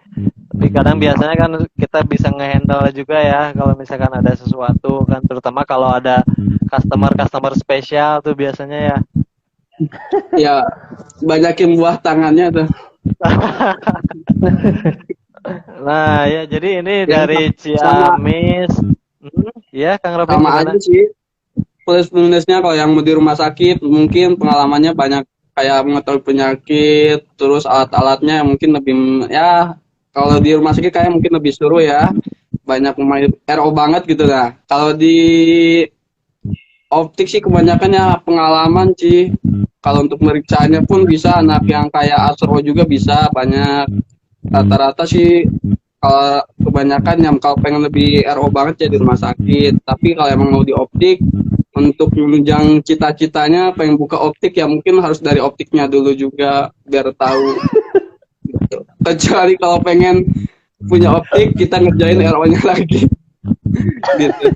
Tapi kadang biasanya kan kita bisa ngehandle juga ya kalau misalkan ada sesuatu kan, terutama kalau ada customer spesial tuh biasanya ya. Ya banyakin buah tangannya tuh. Nah ya jadi ini Ya, dari sama Ciamis. Ya Kang Robin sama gimana? aja sih. Plus minusnya kalau yang di rumah sakit mungkin pengalamannya banyak kayak mengetahui penyakit, terus alat-alatnya mungkin lebih ya kalau di rumah sakit kayak mungkin lebih seru ya. Banyak pemain RO banget gitu lah. Kalau di optik sih kebanyakannya pengalaman sih. Kalau untuk meriksaannya pun bisa anak yang kayak Asro juga bisa banyak. Rata-rata sih kalau kebanyakan yang kalau pengen lebih RO banget ya di rumah sakit. Tapi kalau emang mau di optik untuk menunjang cita-citanya pengen buka optik ya mungkin harus dari optiknya dulu juga biar tahu. Gitu. Kecuali kalau pengen punya optik kita ngerjain RO-nya lagi. Gitu.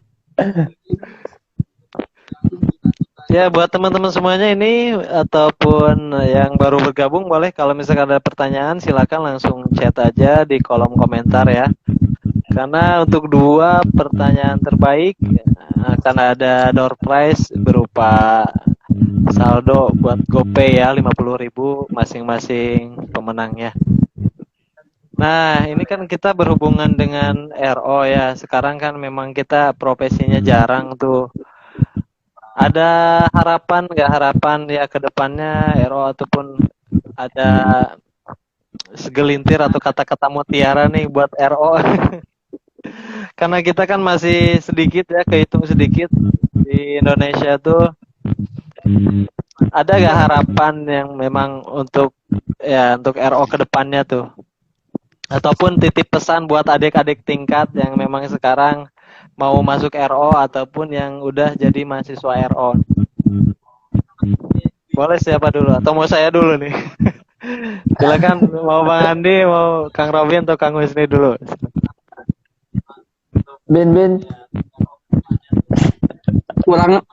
Ya buat teman-teman semuanya ini ataupun yang baru bergabung boleh kalau misalkan ada pertanyaan silakan langsung chat aja di kolom komentar ya. Karena untuk 2 pertanyaan terbaik akan ada door prize berupa saldo buat GoPay ya 50.000 masing-masing pemenangnya. Nah, ini kan kita berhubungan dengan RO ya. Sekarang kan memang kita profesinya jarang tuh. Ada harapan ya ke depannya RO ataupun ada segelintir atau kata-kata mutiara nih buat RO. Karena kita kan masih sedikit ya, kehitung sedikit di Indonesia tuh. Ada gak harapan yang memang untuk RO ke depannya tuh? Ataupun titip pesan buat adik-adik tingkat yang memang sekarang mau masuk RO ataupun yang udah jadi mahasiswa RO. Boleh siapa dulu atau mau saya dulu nih? Silakan mau Bang Andi, mau Kang Robin atau Kang Wisni dulu. Bin.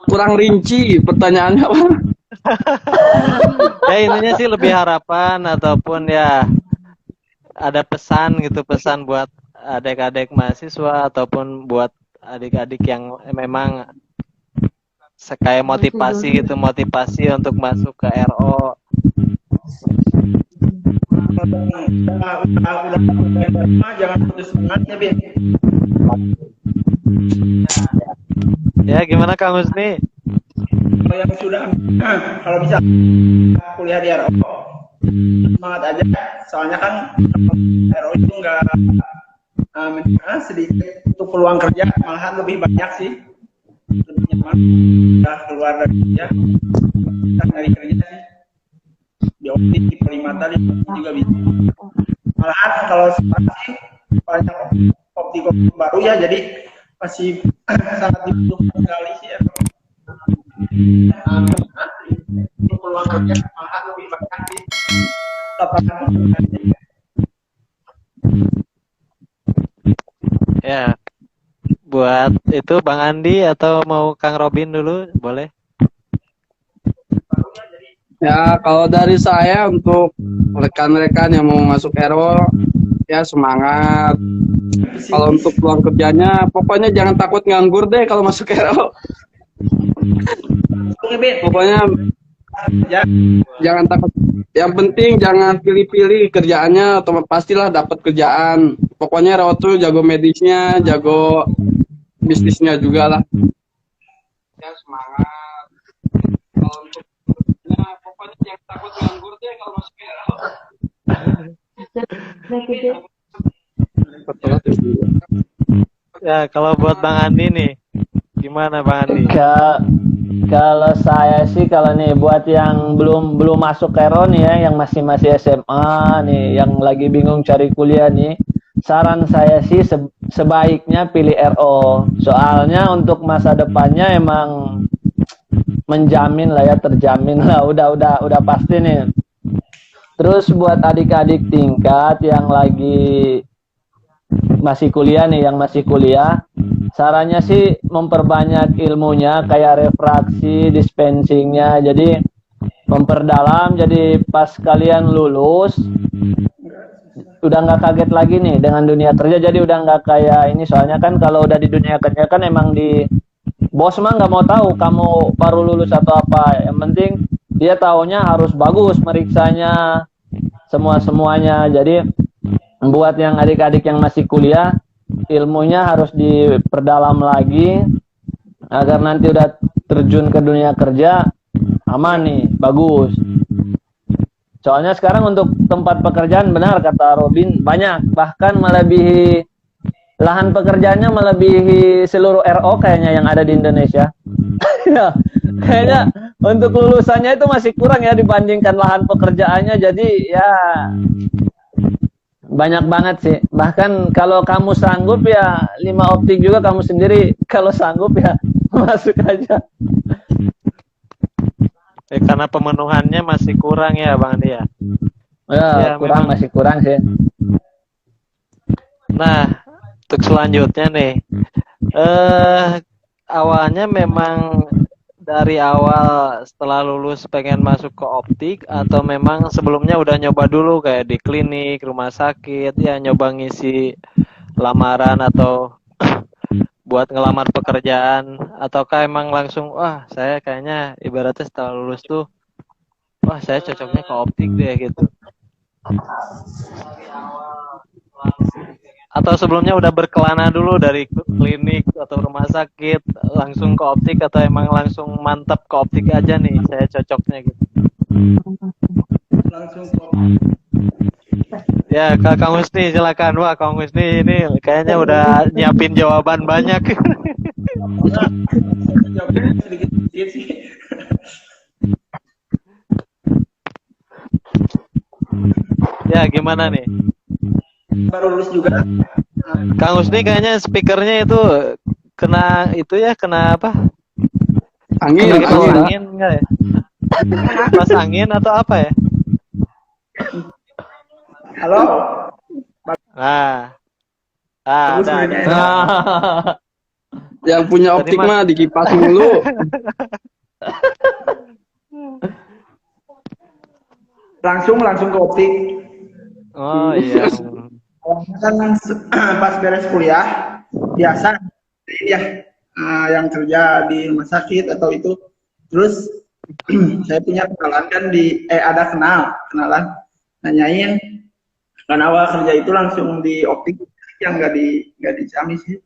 Kurang rinci pertanyaannya apa? Ya intinya sih lebih harapan ataupun ya ada pesan gitu, pesan buat adik-adik mahasiswa ataupun buat adik-adik yang memang kayak motivasi untuk masuk ke RO. Jangan putus semangat ya, Bin. Ya gimana Kang Husni? Kalau yang sudah kalau bisa kuliah di RO semangat aja, soalnya kan RO itu enggak sedikit untuk peluang kerja, malahan lebih banyak sih, lebih nyaman udah keluar dari kerja, dari kerja sih di optik di Polimata juga bisa, malahan kalau sekarang sih banyak optik baru ya, jadi masih sangat dibutuhkan sekali sih ya. Untuk peluang kerja malahan lebih banyak sih lapangan pekerjaan. Ya, buat itu Bang Andi atau mau Kang Robin dulu, boleh? Ya, kalau dari saya untuk rekan-rekan yang mau masuk RO, ya semangat. Kalau untuk peluang kerjanya, pokoknya jangan takut nganggur deh kalau masuk RO. Pokoknya jangan takut. Yang penting jangan pilih-pilih kerjaannya, atau pastilah dapat kerjaan. Pokoknya RO tuh jago medisnya, jago bisnisnya juga lah. Ya semangat. Kalau untuk pokoknya jangan takut nganggur deh kalau masuk RO. Ya, kalau buat Bang Andi nih, gimana Bang Andi? Kalau saya sih kalau nih buat yang belum masuk Kero nih ya, yang masih SMA nih, yang lagi bingung cari kuliah nih, saran saya sih sebaiknya pilih RO. Soalnya untuk masa depannya emang menjamin lah ya, terjamin lah, udah pasti nih. Terus buat adik-adik tingkat yang lagi masih kuliah nih, yang masih kuliah, sarannya sih memperbanyak ilmunya kayak refraksi, dispensingnya. Jadi memperdalam. Jadi pas kalian lulus udah nggak kaget lagi nih dengan dunia kerja. Jadi udah nggak kayak ini. Soalnya kan kalau udah di dunia kerja kan emang di bos mah nggak mau tahu kamu baru lulus atau apa. Yang penting dia taunya harus bagus meriksanya semuanya. Jadi buat yang adik-adik yang masih kuliah, ilmunya harus diperdalam lagi agar nanti udah terjun ke dunia kerja aman nih, bagus. Soalnya sekarang untuk tempat pekerjaan benar kata Robin banyak, bahkan melebihi lahan pekerjaannya, melebihi seluruh RO kayaknya yang ada di Indonesia. Kayaknya untuk lulusannya itu masih kurang ya dibandingkan lahan pekerjaannya. Jadi ya banyak banget sih. Bahkan kalau kamu sanggup ya 5 optik juga kamu sendiri kalau sanggup ya masuk aja. Karena pemenuhannya masih kurang ya Bang Andi ya. Ya, kurang, masih kurang sih. Nah, untuk selanjutnya nih, awalnya memang dari awal setelah lulus pengen masuk ke optik atau memang sebelumnya udah nyoba dulu kayak di klinik, rumah sakit, ya nyoba ngisi lamaran atau buat ngelamar pekerjaan, ataukah emang langsung wah saya kayaknya ibaratnya setelah lulus tuh wah saya cocoknya ke optik deh gitu. Atau sebelumnya udah berkelana dulu dari klinik atau rumah sakit langsung ke optik, atau emang langsung mantap ke optik aja nih saya cocoknya gitu. Langsung ke Ya Kang Husni silakan. Wah Kang Husni ini kayaknya udah nyiapin jawaban banyak. sedikit sih. Ya gimana nih? Baru lulus juga. Kang Husni kayaknya speakernya itu kena itu ya, kena apa? Angin, Kena kipas angin. angin enggak ya? Kipas angin atau apa ya? Halo. Nah, Bagus ada. sebenarnya. Yang punya optik Tadi, Mas. mah dikipas mulu. Langsung ke optik. Oh iya. Kan pas beres kuliah biasa ya yang kerja di rumah sakit atau itu. Terus saya punya kenalan kan ada kenalan nanyain kan awal kerja itu langsung di optik yang nggak di Ciamis sih.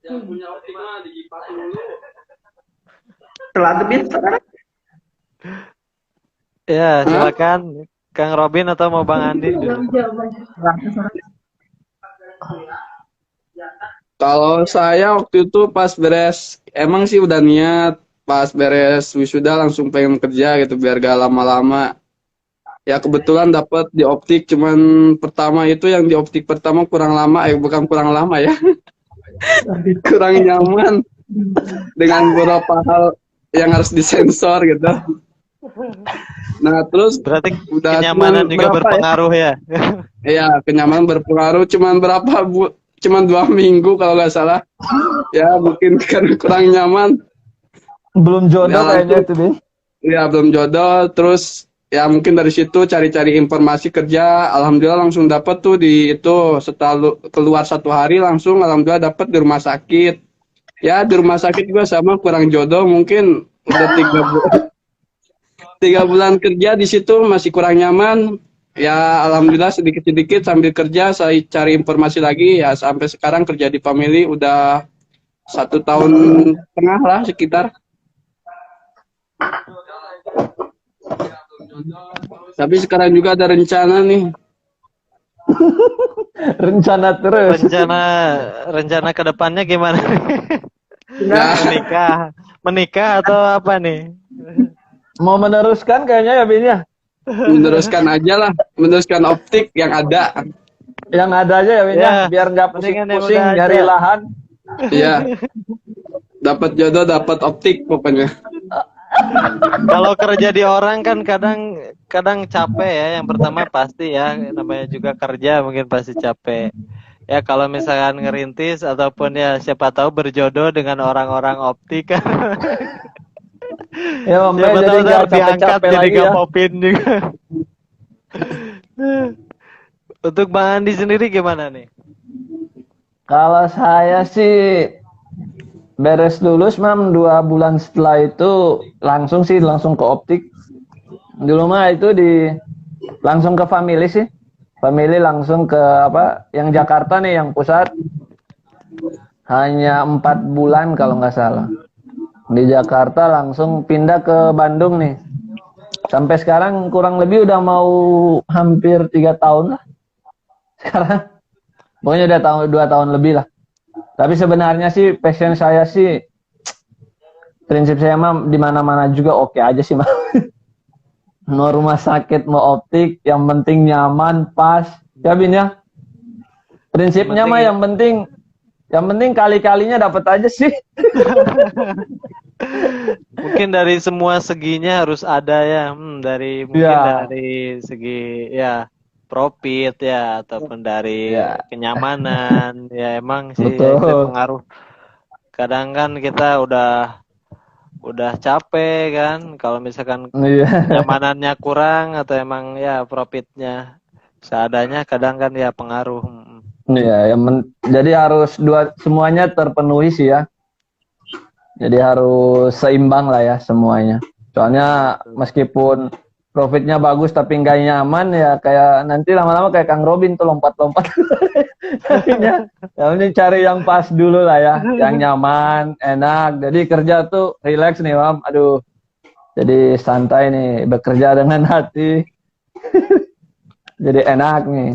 Yang punya optik mah dikipas mulu. Telat lebih sekarang. Ya, silakan Kang Robin atau mau Bang Andi dulu. Kalau saya waktu itu pas beres, emang sih udah niat pas beres wisuda langsung pengen kerja gitu biar gak lama-lama. Ya kebetulan dapat di optik, cuman pertama itu yang di optik pertama kurang lama, bukan kurang lama ya, kurang nyaman dengan beberapa hal yang harus disensor gitu. Nah terus Berarti udah kenyamanan juga berpengaruh ya. Iya, kenyamanan berpengaruh. Cuman berapa cuman 2 minggu kalau nggak salah. Ya mungkin karena kurang nyaman. Belum jodoh Ya, kayaknya itu, Bin. Ya belum jodoh. Terus ya mungkin dari situ cari-cari informasi kerja. Alhamdulillah langsung dapat tuh di itu, setelah keluar 1 hari langsung alhamdulillah dapat di rumah sakit. Ya di rumah sakit juga sama, kurang jodoh, mungkin udah 3 bulan kerja di situ masih kurang nyaman. Ya alhamdulillah sedikit-sedikit sambil kerja saya cari informasi lagi, ya sampai sekarang kerja di Family udah 1,5 tahun lah sekitar. Tapi sekarang juga ada rencana nih. Rencana terus. Rencana ke depannya gimana? Nah, Menikah atau apa nih? Mau meneruskan kayaknya ya Bin ya. meneruskan aja lah, meneruskan optik yang ada. Yang ada aja ya Bin ya, Ya, biar nggak mendingan yang pusing-pusing udah nyari ada. lahan. Iya, dapat jodoh, dapat optik pokoknya. Kalau kerja di orang kan kadang capek ya. Yang pertama pasti ya, namanya juga kerja mungkin pasti capek. Ya kalau misalkan ngerintis ataupun ya siapa tahu berjodoh dengan orang-orang optik kan. Ya Om, Siapa jadi tahu nggak ntar diangkat capek-capek jadi lagi ya. gapopin juga. Untuk Bang Andi sendiri gimana nih? Kalau saya sih beres lulus mam 2 bulan setelah itu langsung ke optik. Dulu mah itu langsung ke family sih. Family langsung ke apa? Yang Jakarta nih, yang pusat. Hanya 4 bulan kalau nggak salah. Di Jakarta langsung pindah ke Bandung nih. Sampai sekarang kurang lebih udah mau hampir 3 tahun lah. Sekarang pokoknya udah 2 tahun lebih lah. Tapi sebenarnya sih passion saya sih, prinsip saya mah di mana-mana juga oke aja sih mah. Mau rumah sakit mau optik, yang penting nyaman, pas. Ya Bin ya. Prinsipnya mah yang penting kali-kalinya dapat aja sih. Mungkin dari semua seginya harus ada ya. Mungkin Ya. dari segi ya profit ya ataupun dari Ya. kenyamanan ya emang sih ya, itu Betul. pengaruh. Kadang kan kita udah capek kan kalau misalkan Iya. kenyamanannya kurang atau emang ya profitnya seadanya kadang kan ya pengaruh. Iya, jadi harus semuanya terpenuhi sih ya. Jadi harus seimbang lah ya semuanya. Soalnya meskipun profitnya bagus tapi nggak nyaman ya kayak nanti lama-lama kayak Kang Robin tuh lompat-lompat. Jadinya yang penting cari yang pas dulu lah ya, yang nyaman, enak. Jadi kerja tuh relax nih, Mam. Aduh. Jadi santai nih, bekerja dengan hati. Jadi enak nih.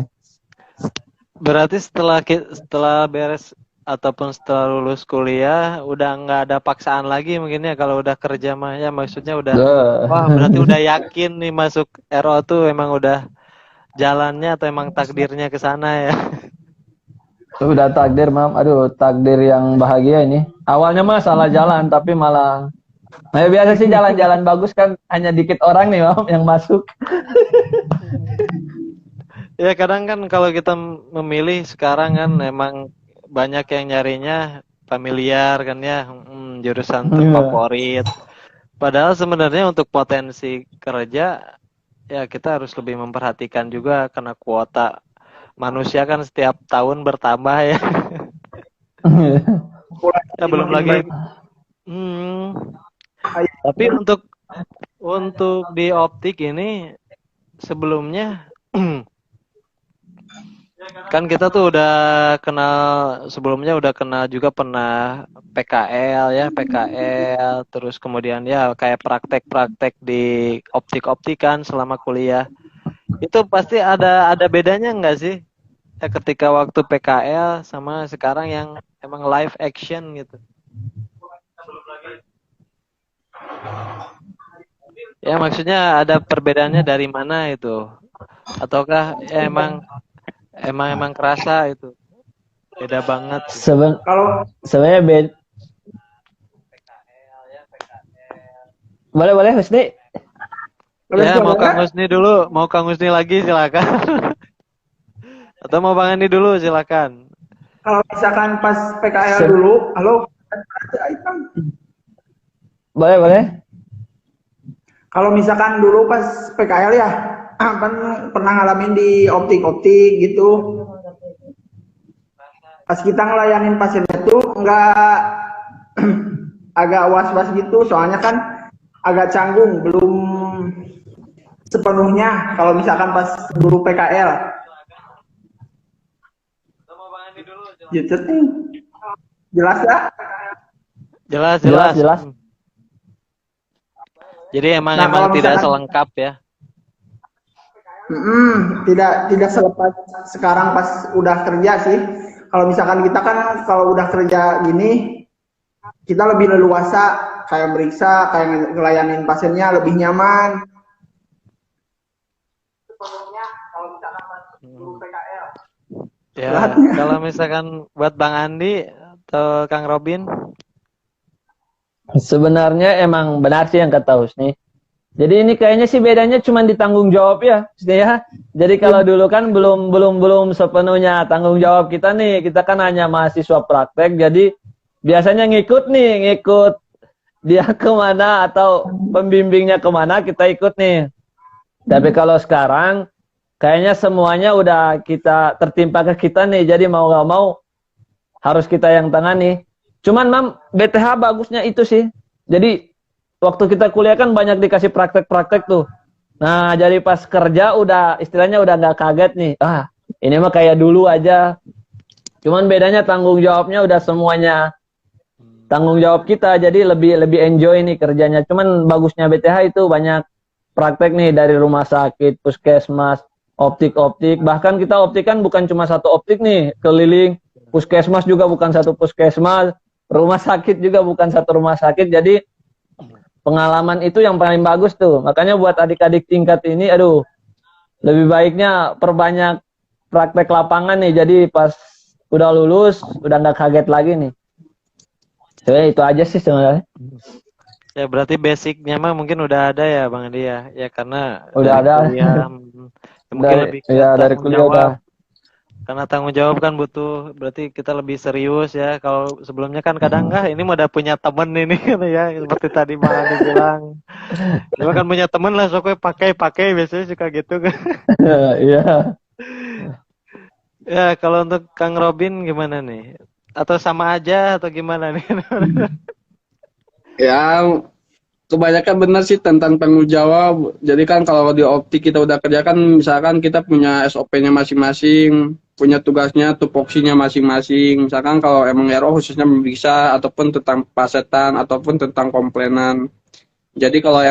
Berarti setelah beres ataupun setelah lulus kuliah udah nggak ada paksaan lagi mungkin ya kalau udah kerja mah ya maksudnya udah wah berarti udah yakin nih masuk RO tuh emang udah jalannya atau emang takdirnya ke sana ya. Udah takdir, Mam. Aduh, takdir yang bahagia ini. Awalnya mah salah jalan tapi malah biasa sih jalan-jalan bagus kan hanya dikit orang nih, Mam, yang masuk. Ya kadang kan kalau kita memilih sekarang kan emang banyak yang nyarinya familiar kan ya, jurusan terfavorit. Padahal sebenarnya untuk potensi kerja ya kita harus lebih memperhatikan juga karena kuota manusia kan setiap tahun bertambah ya. Ya belum lagi. Tapi untuk di optik ini sebelumnya kan kita tuh udah kenal sebelumnya udah kenal juga pernah PKL terus kemudian ya kayak praktek-praktek di optik-optikan selama kuliah itu pasti ada bedanya nggak sih ya, ketika waktu PKL sama sekarang yang emang live action gitu ya maksudnya ada perbedaannya dari mana itu ataukah ya, emang kerasa itu beda banget. Kalau sebenarnya boleh Husni. Ya mau Kang Husni dulu, mau Kang Husni lagi silakan. Atau mau Bang Andi dulu silakan. Kalau misalkan pas PKL dulu, halo. Boleh. Kalau misalkan dulu pas PKL ya, kan pernah ngalamin di optik-optik gitu. Pas kita ngelayanin pasien itu nggak agak was-was gitu, soalnya kan agak canggung, belum sepenuhnya kalau misalkan pas dulu PKL. Gitu sih. Jelas ya? Jelas. Jadi emang tidak selengkap ya. Tidak selepas sekarang pas udah kerja sih. Kalau misalkan kita kan kalau udah kerja gini kita lebih leluasa kayak meriksa, kayak ngelayanin pasiennya lebih nyaman. Sebenarnya kalau misalkan guru PKL. Ya, kalau misalkan buat Bang Andi atau Kang Robin, Sebenarnya emang benar sih yang kata Husni. Jadi ini kayaknya sih bedanya cuma di tanggung jawab ya, Husni ya. Jadi kalau dulu kan belum sepenuhnya tanggung jawab kita nih, kita kan hanya mahasiswa praktek. Jadi biasanya ngikut dia kemana atau pembimbingnya kemana kita ikut nih. Tapi kalau sekarang kayaknya semuanya udah kita tertimpa ke kita nih. Jadi mau nggak mau harus kita yang tangani. Cuman Mam, BTH bagusnya itu sih. Jadi waktu kita kuliah kan banyak dikasih praktek-praktek tuh. Nah, jadi pas kerja udah istilahnya udah nggak kaget nih. Ah, ini mah kayak dulu aja. Cuman bedanya tanggung jawabnya udah semuanya tanggung jawab kita. Jadi lebih enjoy nih kerjanya. Cuman bagusnya BTH itu banyak praktek nih dari rumah sakit, puskesmas, optik-optik. Bahkan kita optik kan bukan cuma satu optik nih, keliling. Puskesmas juga bukan satu puskesmas, rumah sakit juga bukan satu rumah sakit. Jadi pengalaman itu yang paling bagus tuh. Makanya buat adik-adik tingkat ini, aduh, lebih baiknya perbanyak praktek lapangan nih. Jadi pas udah lulus, udah nggak kaget lagi nih. Jadi itu aja sih sebenarnya. ya berarti basicnya mah mungkin udah ada ya Bang Andi ya. Ya karena Udah dari ada kuliah ya mungkin lebih ke dari tanggung kuliah udah. jawab. Karena tanggung jawab kan butuh, berarti kita lebih serius ya. Kalau sebelumnya kan kadang ini mau udah punya temen ini kan ya, seperti tadi Bang Andi bilang. Cuma kan punya temen lah, sok we pakai biasanya suka gitu kan. Iya. Ya kalau untuk Kang Robin gimana nih? Atau sama aja atau gimana nih? Ya, kebanyakan benar sih tentang tanggung jawab. Jadi kan kalau di optik kita udah kerja kan misalkan kita punya SOP-nya masing-masing, punya tugasnya, tupoksinya masing-masing. Misalkan kalau emang RO khususnya memeriksa ataupun tentang pasetan ataupun tentang komplainan. Jadi kalau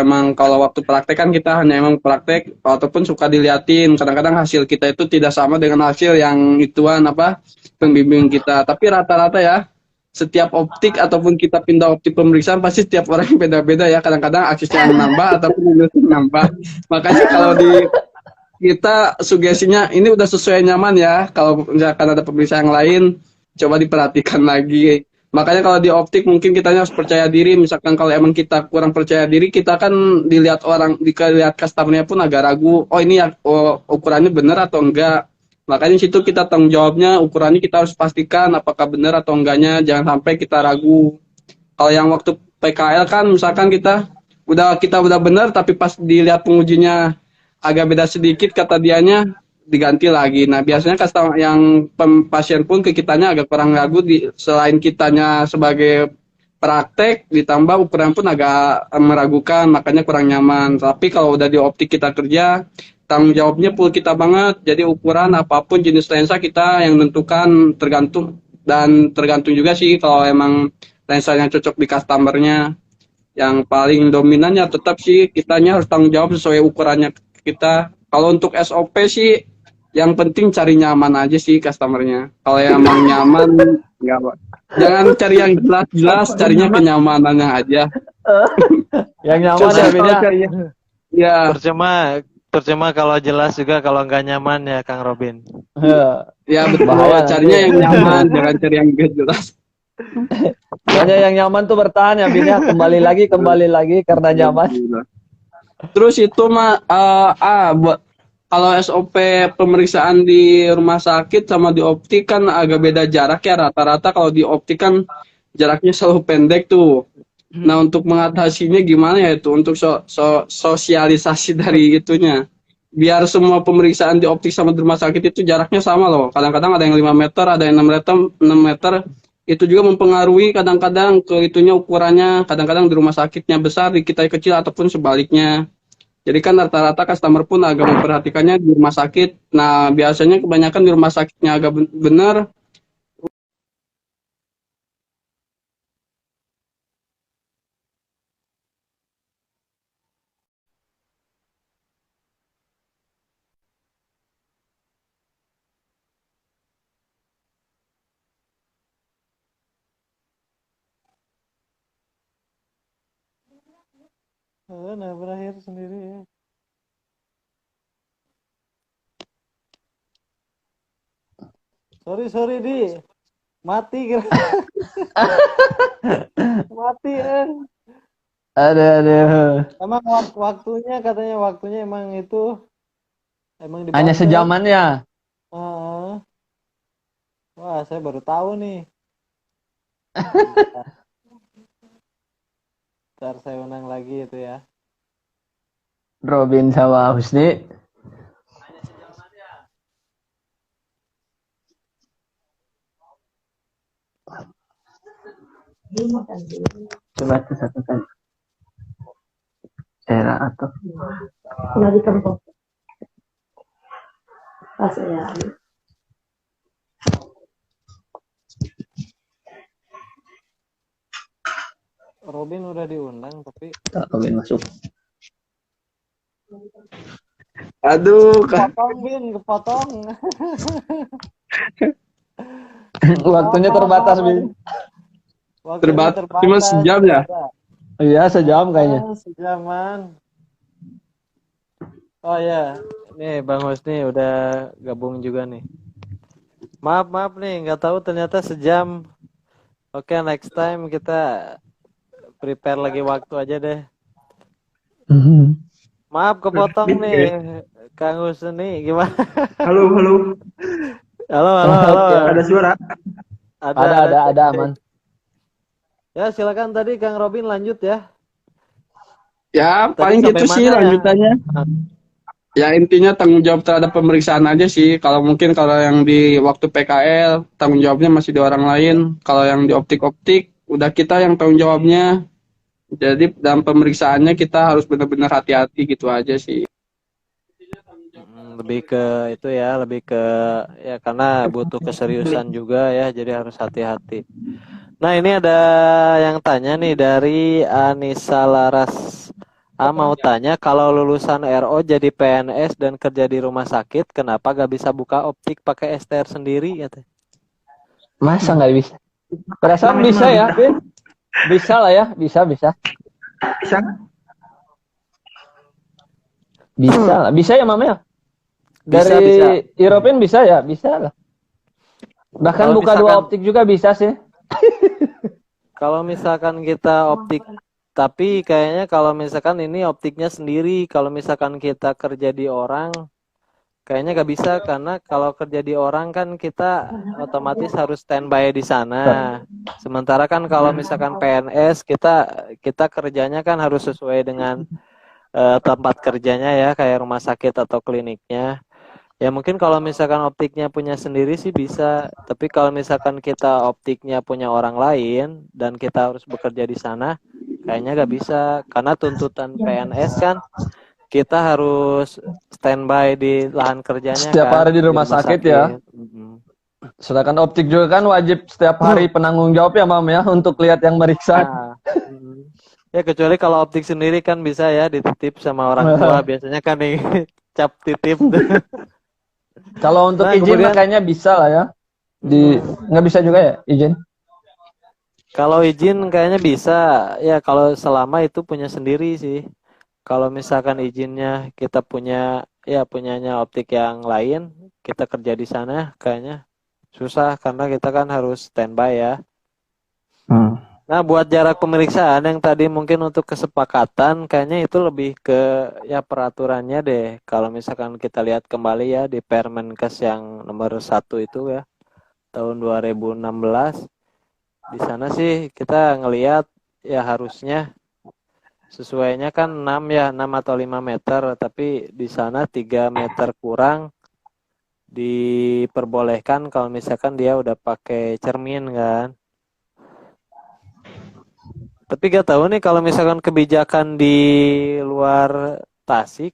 waktu praktek kan kita hanya emang praktek ataupun suka diliatin. Kadang-kadang hasil kita itu tidak sama dengan hasil yang ituan apa pembimbing kita. Tapi rata-rata ya setiap optik ataupun kita pindah optik pemeriksaan pasti setiap orang beda-beda ya. Kadang-kadang aksesnya yang nambah ataupun minusnya nambah. Makanya kalau di kita sugestinya ini udah sesuai nyaman ya. Kalau misalkan ada pemeriksaan yang lain, coba diperhatikan lagi. Makanya kalau di optik mungkin kita harus percaya diri. Misalkan kalau emang kita kurang percaya diri, kita kan dilihat orang, dilihat customernya pun agak ragu. Oh ini ya, oh, ukurannya benar atau enggak. Makanya di situ kita tanggung jawabnya, ukurannya kita harus pastikan apakah benar atau enggaknya. Jangan sampai kita ragu. Kalau yang waktu PKL kan misalkan kita udah benar tapi pas dilihat pengujinya agak beda sedikit kata dianya diganti lagi. Nah, biasanya customer yang pasien pun ke kitanya agak kurang ragu selain kitanya sebagai praktek ditambah ukuran pun agak meragukan makanya kurang nyaman. Tapi kalau udah di optik kita kerja tanggung jawabnya full kita banget. Jadi ukuran apapun jenis lensa kita yang menentukan tergantung juga sih kalau emang lensa yang cocok di customernya. Yang paling dominannya tetap sih kitanya harus tanggung jawab sesuai ukurannya kita. Kalau untuk SOP sih yang penting cari nyaman aja sih customernya. Kalau yang emang nyaman nggak apa. Jangan cari yang jelas-jelas, carinya kenyamanannya aja. Yang nyaman Susah ya kalau beda. carinya. Ya, Percuma kalau jelas juga kalau nggak nyaman ya Kang Robin. ya betul. Bahaya Carinya nanti. yang nyaman, jangan cari yang gak jelas. Hanya yang nyaman tuh bertahan ya Bin ya. Kembali lagi karena nyaman. Terus itu buat kalau SOP pemeriksaan di rumah sakit sama di optik kan agak beda jarak ya rata-rata kalau di optik kan jaraknya selalu pendek tuh. Nah untuk mengatasinya gimana ya itu untuk sosialisasi dari itunya biar semua pemeriksaan di optik sama di rumah sakit itu jaraknya sama loh. Kadang-kadang ada yang 5 meter, ada yang 6 meter. Itu juga mempengaruhi kadang-kadang ke itunya ukurannya. Kadang-kadang di rumah sakitnya besar, di kita kecil ataupun sebaliknya. Jadi kan rata-rata customer pun agak memperhatikannya di rumah sakit. Nah, biasanya kebanyakan di rumah sakitnya agak benar. Nah, berakhir sendiri ya. Sorry di mati kira mati Aduh. emang waktunya katanya waktunya emang itu emang Hanya dibatasi. sejaman ya. Heeh. Wah, saya baru tahu nih. Ntar saya undang lagi itu ya. Robin sama Husni. Coba tuh satu kali. Era atau Lagi tempat pas ya. Robin udah diundang tapi tak Robin masuk. Aduh, kepotong Bin, kepotong. Waktunya terbatas, Bin. Waktunya cuma sejam ya? Iya, sejam kayaknya. Sejaman. Oh ya, nih Bang Husni udah gabung juga nih. Maaf nih, nggak tahu ternyata sejam. Oke, next time kita prepare lagi waktu aja deh. Maaf kepotong nih, Kang Husni gimana? Halo. Halo. Ada suara? Ada aman. Ya silakan tadi Kang Robin lanjut ya. Ya, Tadi paling sampai gitu sih mana ya? lanjutannya. Ya intinya tanggung jawab terhadap pemeriksaan aja sih. Kalau mungkin kalau yang di waktu PKL tanggung jawabnya masih di orang lain. Kalau yang di optik-optik udah kita yang tanggung jawabnya. Jadi dalam pemeriksaannya kita harus benar-benar hati-hati gitu aja sih. Lebih ke itu ya, lebih ke ya karena butuh keseriusan juga ya, jadi harus hati-hati. Nah ini ada yang tanya nih dari Anissa Laras. Mau tanya kalau lulusan RO jadi PNS dan kerja di rumah sakit, kenapa gak bisa buka optik pakai STR sendiri? Gitu. Masa nggak bisa? Perasaan bisa ya, Bin? Bisa lah ya, bisa. Bisa? Bisa lah, bisa ya Mama ya? Bisa. Dari European bisa ya, bisa lah. Bahkan Kalau buka dua optik juga bisa sih. Kalau misalkan kita optik, tapi kayaknya kalau misalkan ini optiknya sendiri, kalau misalkan kita kerja di orang, kayaknya gak bisa karena kalau kerja di orang kan kita otomatis harus standby di sana. Sementara kan kalau misalkan PNS kita kerjanya kan harus sesuai dengan tempat kerjanya ya, kayak rumah sakit atau kliniknya. Ya mungkin kalau misalkan optiknya punya sendiri sih bisa, tapi kalau misalkan kita optiknya punya orang lain dan kita harus bekerja di sana, kayaknya gak bisa karena tuntutan PNS kan kita harus standby di lahan kerjanya Setiap kan hari di rumah sakit ya. Sedangkan optik juga kan wajib setiap hari penanggung jawab ya Mam ya untuk lihat yang meriksa. Ya kecuali kalau optik sendiri kan bisa ya dititip sama orang tua biasanya kan nih cap titip. Kalau untuk izin kemudian, kayaknya bisa lah ya. Nggak bisa juga ya izin? Kalau izin kayaknya bisa ya kalau selama itu punya sendiri sih. Kalau misalkan izinnya kita punyanya optik yang lain, kita kerja di sana kayaknya susah karena kita kan harus standby ya. Nah, buat jarak pemeriksaan yang tadi mungkin untuk kesepakatan, kayaknya itu lebih ke ya peraturannya deh. Kalau misalkan kita lihat kembali ya di Permenkes yang nomor 1 itu ya, tahun 2016, di sana sih kita ngelihat ya harusnya sesuainya kan 6 atau 5 meter, tapi di sana 3 meter kurang diperbolehkan kalau misalkan dia udah pakai cermin kan. Tapi gak tahu nih kalau misalkan kebijakan di luar Tasik,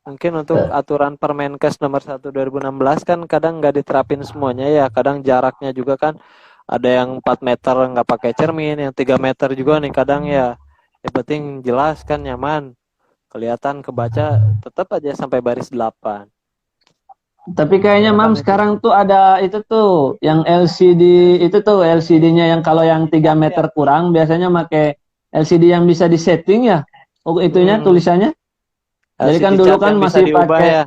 mungkin untuk aturan Permenkes nomor 1 2016 kan kadang nggak diterapin semuanya ya. Kadang jaraknya juga kan ada yang 4 meter nggak pakai cermin, yang 3 meter juga nih kadang ya. Yang penting jelas kan nyaman, kelihatan kebaca tetap aja sampai baris 8. Tapi kayaknya Mam sekarang tuh ada itu tuh yang LCD itu tuh LCD-nya yang kalau yang 3 meter kurang biasanya pakai LCD yang bisa disetting ya. Oh, itunya tulisannya. Jadi kan LCD dulu cat kan yang bisa masih diubah pakai ya.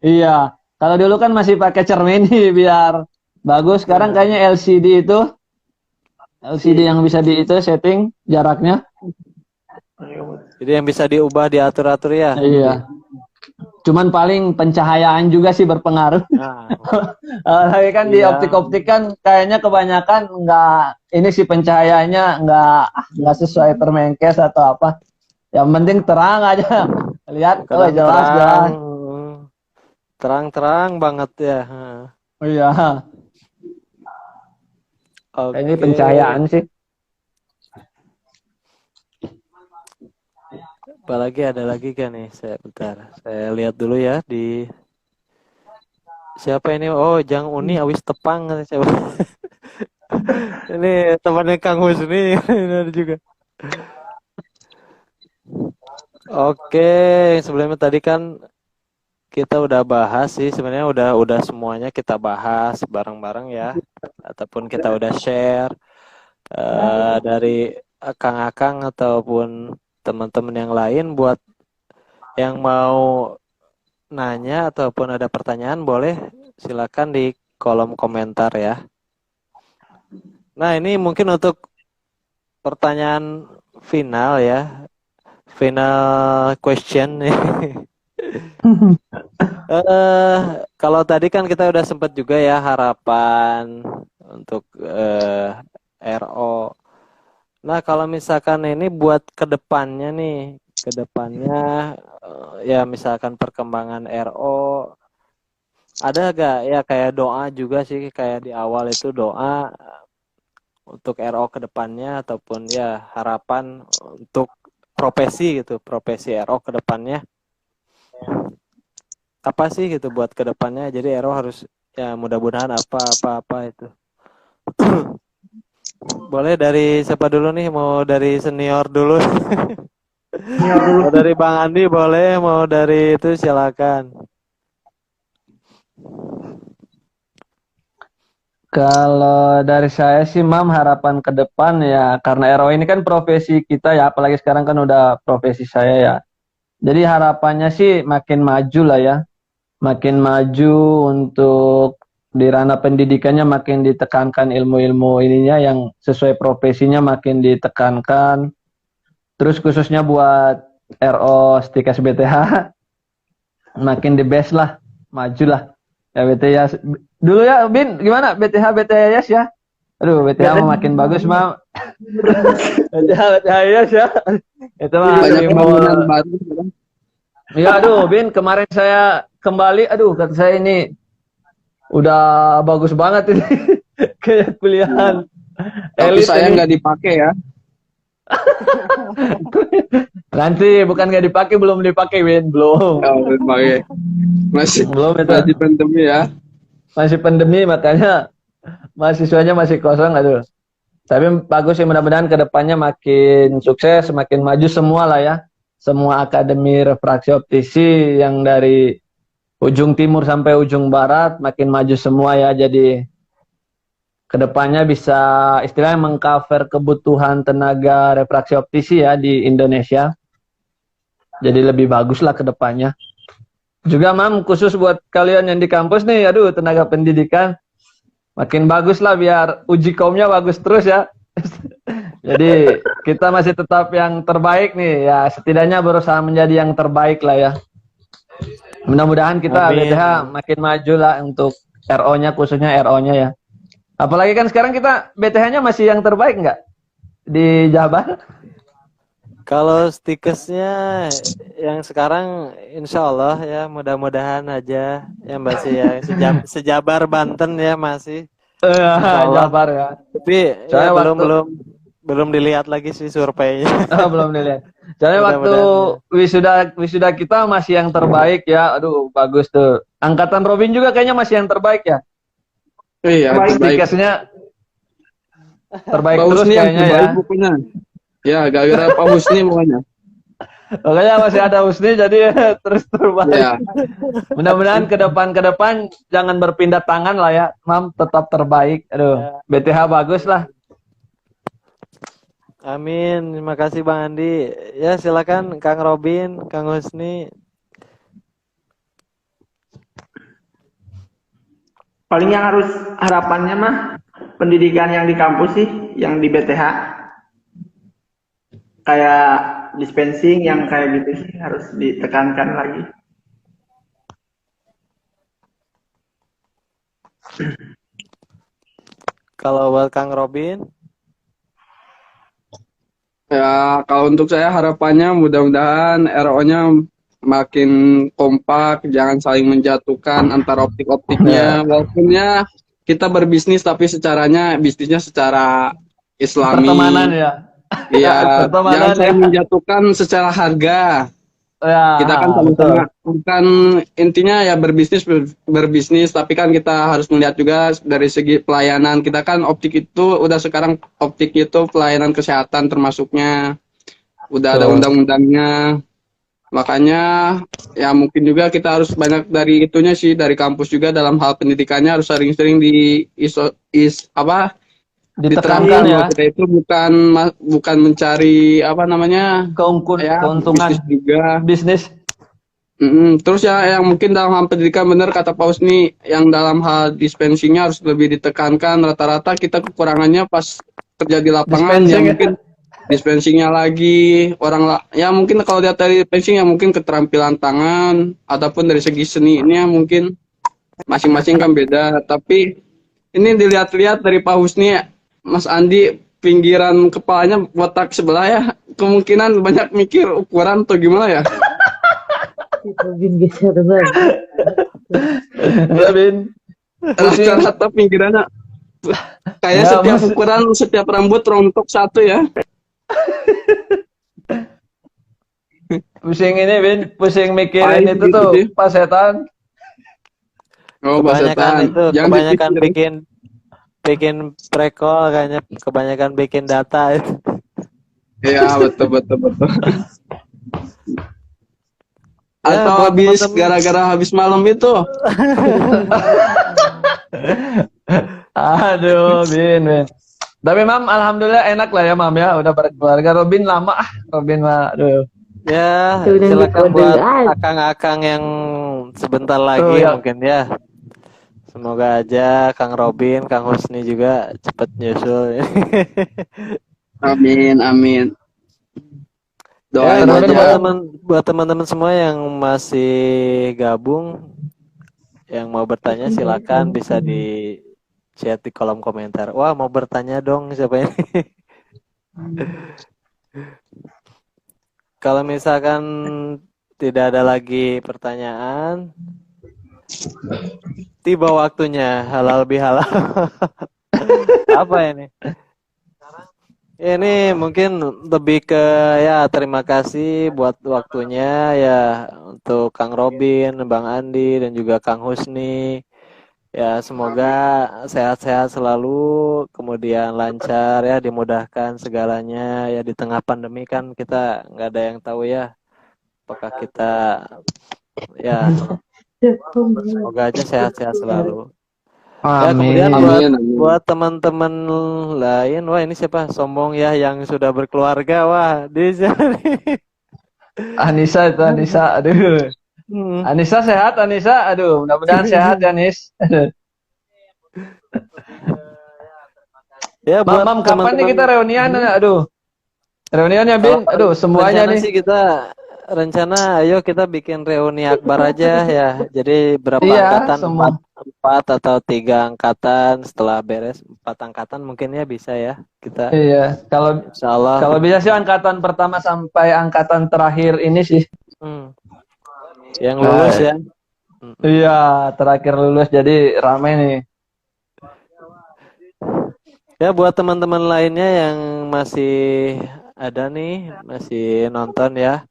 iya. Kalau dulu kan masih pakai cermin nih biar bagus. Sekarang kayaknya LCD yang bisa di itu setting jaraknya. Jadi yang bisa diubah diatur-atur ya. Iya. Cuman paling pencahayaan juga sih berpengaruh. Nah, Tapi kan di iya. optik-optik kan kayaknya kebanyakan ini sih pencahayaannya nggak sesuai Permenkes atau apa. Yang penting terang aja. Lihat, oh Kadang jelas terang, jelas. terang-terang banget ya. Oh iya, ini Oke. pencahayaan sih. Apalagi ada lagi kan nih? Bentar. Saya lihat dulu ya di siapa ini? Oh, Jang Uni Awis Tepang siapa? Ini temannya Kang Husni ini ada juga. Oke, sebelumnya tadi kan kita udah bahas sih sebenarnya udah semuanya kita bahas bareng-bareng ya, ataupun kita udah share dari Akang-akang ataupun teman-teman yang lain. Buat yang mau nanya ataupun ada pertanyaan boleh silakan di kolom komentar ya. Nah, ini mungkin untuk pertanyaan final ya. Final question nih. Kalau tadi kan kita udah sempat juga ya harapan untuk RO. Nah, kalau misalkan ini buat kedepannya nih, ya misalkan perkembangan RO, ada gak ya kayak doa juga sih, kayak di awal itu doa untuk RO kedepannya ataupun ya harapan untuk profesi gitu, profesi RO kedepannya apa sih gitu buat kedepannya. Jadi RO harus ya mudah-mudahan apa itu. Boleh dari siapa dulu nih? Mau dari senior dulu? Mau dari Bang Andi boleh, mau dari itu silakan. Kalau dari saya sih, Mam, harapan ke depan ya, karena RO ini kan profesi kita ya, apalagi sekarang kan udah profesi saya ya. Jadi harapannya sih makin maju lah ya, makin maju untuk di ranah pendidikannya makin ditekankan ilmu-ilmu ininya yang sesuai profesinya makin ditekankan. Terus khususnya buat RO Stikes BTH makin the best lah, maju lah. Ya BTH dulu ya, Bin, gimana BTH Yes ya? Aduh, BTH mah makin bagus, Mam. BTH Yes ya. Itu mah Banyak simbol. bangunan baru. Ya, aduh, Bin, kemarin saya kembali, aduh, kata saya ini udah bagus banget ini kayak kuliahan Tapi elit saya ini. nggak dipakai ya. Nanti bukan nggak dipakai, belum dipakai, Win, belum. Oh, dipakai. Belum itu. Masih pandemi ya. Masih pandemi makanya mahasiswanya masih kosong, aduh. Tapi bagus ya, mudah-mudahan kedepannya makin sukses, makin maju semua lah ya. Semua akademi refraksi optisi yang dari ujung timur sampai ujung barat makin maju semua ya. Jadi kedepannya bisa istilahnya mengcover kebutuhan tenaga refraksi optisi ya di Indonesia. Jadi lebih bagus lah kedepannya. Juga, Mam, khusus buat kalian yang di kampus nih, aduh, tenaga pendidikan makin bagus lah biar uji komnya bagus terus ya. Jadi kita masih tetap yang terbaik nih ya, setidaknya berusaha menjadi yang terbaik lah ya. Mudah-mudahan kita Amin. BTH makin maju lah untuk RO-nya, khususnya RO-nya ya. Apalagi kan sekarang kita BTH-nya masih yang terbaik nggak di Jabar? Kalau stikesnya yang sekarang insya Allah ya mudah-mudahan aja ya Mbak sih ya sejabar Banten ya masih. Insya Allah. Jabar ya. Tapi Soalnya ya belum dilihat lagi sih surveinya. belum dilihat. Soalnya waktu wisuda kita masih yang terbaik ya. Aduh, bagus tuh. Angkatan Robin juga kayaknya masih yang terbaik ya. Iya, terbaik. Stikesnya terbaik Pak terus Husni yang kayaknya ya. terbaik pokoknya. Ya, gara-gara Pak Husni pokoknya. Makanya masih ada Husni jadi terus terbaik. Ya. Mudah-mudahan ke depan jangan berpindah tangan lah ya, Mam, tetap terbaik. Aduh, BTH bagus lah. Amin. Terima kasih Bang Andi. Ya silakan Kang Robin, Kang Husni. Paling yang harus harapannya mah pendidikan yang di kampus sih, yang di BTH kayak dispensing yang kayak gitu sih harus ditekankan lagi. Kalau buat Kang Robin, Ya, kalau untuk saya harapannya mudah-mudahan RO-nya makin kompak, jangan saling menjatuhkan antara optik-optiknya. Walaupun ya kita berbisnis tapi secaranya bisnisnya secara Pertemanan Islami. ya. Iya, jangan Pertemanan ya. saling menjatuhkan secara harga. Ya, Kita kan betul. sama-sama bukan intinya ya berbisnis tapi kan kita harus melihat juga dari segi pelayanan. Kita kan optik itu udah sekarang optik itu pelayanan kesehatan termasuknya udah ada Betul. undang-undangnya. Makanya ya mungkin juga kita harus banyak dari itunya sih dari kampus juga dalam hal pendidikannya harus sering-sering Ditekankan diterangkan ya. bahwa kita itu bukan mencari apa namanya ya Keuntungan bisnis juga. bisnis. Terus ya yang mungkin dalam hal pendidikan benar kata Pak Usni yang dalam hal dispensingnya harus lebih ditekankan. Rata-rata kita kekurangannya pas kerja di lapangan Dispensing ya ya. mungkin dispensingnya lagi ya mungkin kalau lihat dari dispensing ya mungkin keterampilan tangan ataupun dari segi seninya mungkin masing-masing kan beda. Tapi ini dilihat-lihat dari Pak Husni Mas Andi pinggiran kepalanya botak sebelah ya kemungkinan banyak mikir ukuran atau gimana ya. Robin geser banget. Robin. Rata-rata pinggirannya kayak Ya, setiap Mas. ukuran setiap rambut rontok satu ya. Pusing ini, Bin. Pusing mikirin Pahit itu gitu tuh, sih. Pak Setan. Oh kebanyakan basetan. itu, Jangan kebanyakan dipikir. bikin prekol kayaknya, kebanyakan bikin data itu. Iya betul betul betul. Ya, Atau buat habis teman-teman. gara-gara habis malam itu. Aduh, Bin. Tapi Mam, alhamdulillah enak lah ya Mam ya, udah berkeluarga. Robin lama Robin mah, aduh. Ya, Tuh, dan silakan gitu, buat dan- akang-akang yang sebentar lagi ya. mungkin ya. Semoga aja Kang Robin, Kang Husni juga cepet nyusul. Amin amin. Ya, Doain Robin aja. buat teman-teman semua yang masih gabung, yang mau bertanya silakan bisa di chat di kolom komentar. Wah, mau bertanya dong siapa ini? Kalau misalkan tidak ada lagi pertanyaan, tiba waktunya halal bihalal. Apa ini? Ini mungkin lebih ke ya terima kasih buat waktunya ya untuk Kang Robin, Bang Andi dan juga Kang Husni. Ya semoga sehat-sehat selalu, kemudian lancar ya, dimudahkan segalanya ya di tengah pandemi kan kita nggak ada yang tahu ya apakah kita ya semoga aja sehat-sehat selalu. Ya kemudian Amin. buat teman-teman lain, wah ini siapa sombong ya yang sudah berkeluarga, wah di sini. Anissa itu Anissa, aduh. Anissa sehat, Anissa, aduh. Mudah-mudahan sehat ya, Nis. Ya buat Mam, kapan nih teman-teman kita reunian? Aduh. Reunian ya, Bin? Aduh, semuanya rencana nih. sih rencana ayo kita bikin reuni akbar aja ya. Jadi berapa Iya, angkatan? semua. Empat atau 3 angkatan, setelah beres 4 angkatan mungkin ya bisa ya kita. Iya, Insya Allah. kalau bisa sih angkatan pertama sampai angkatan terakhir ini sih. Yang lulus ya. Iya, terakhir lulus jadi ramai nih. Ya buat teman-teman lainnya yang masih ada nih, masih nonton ya.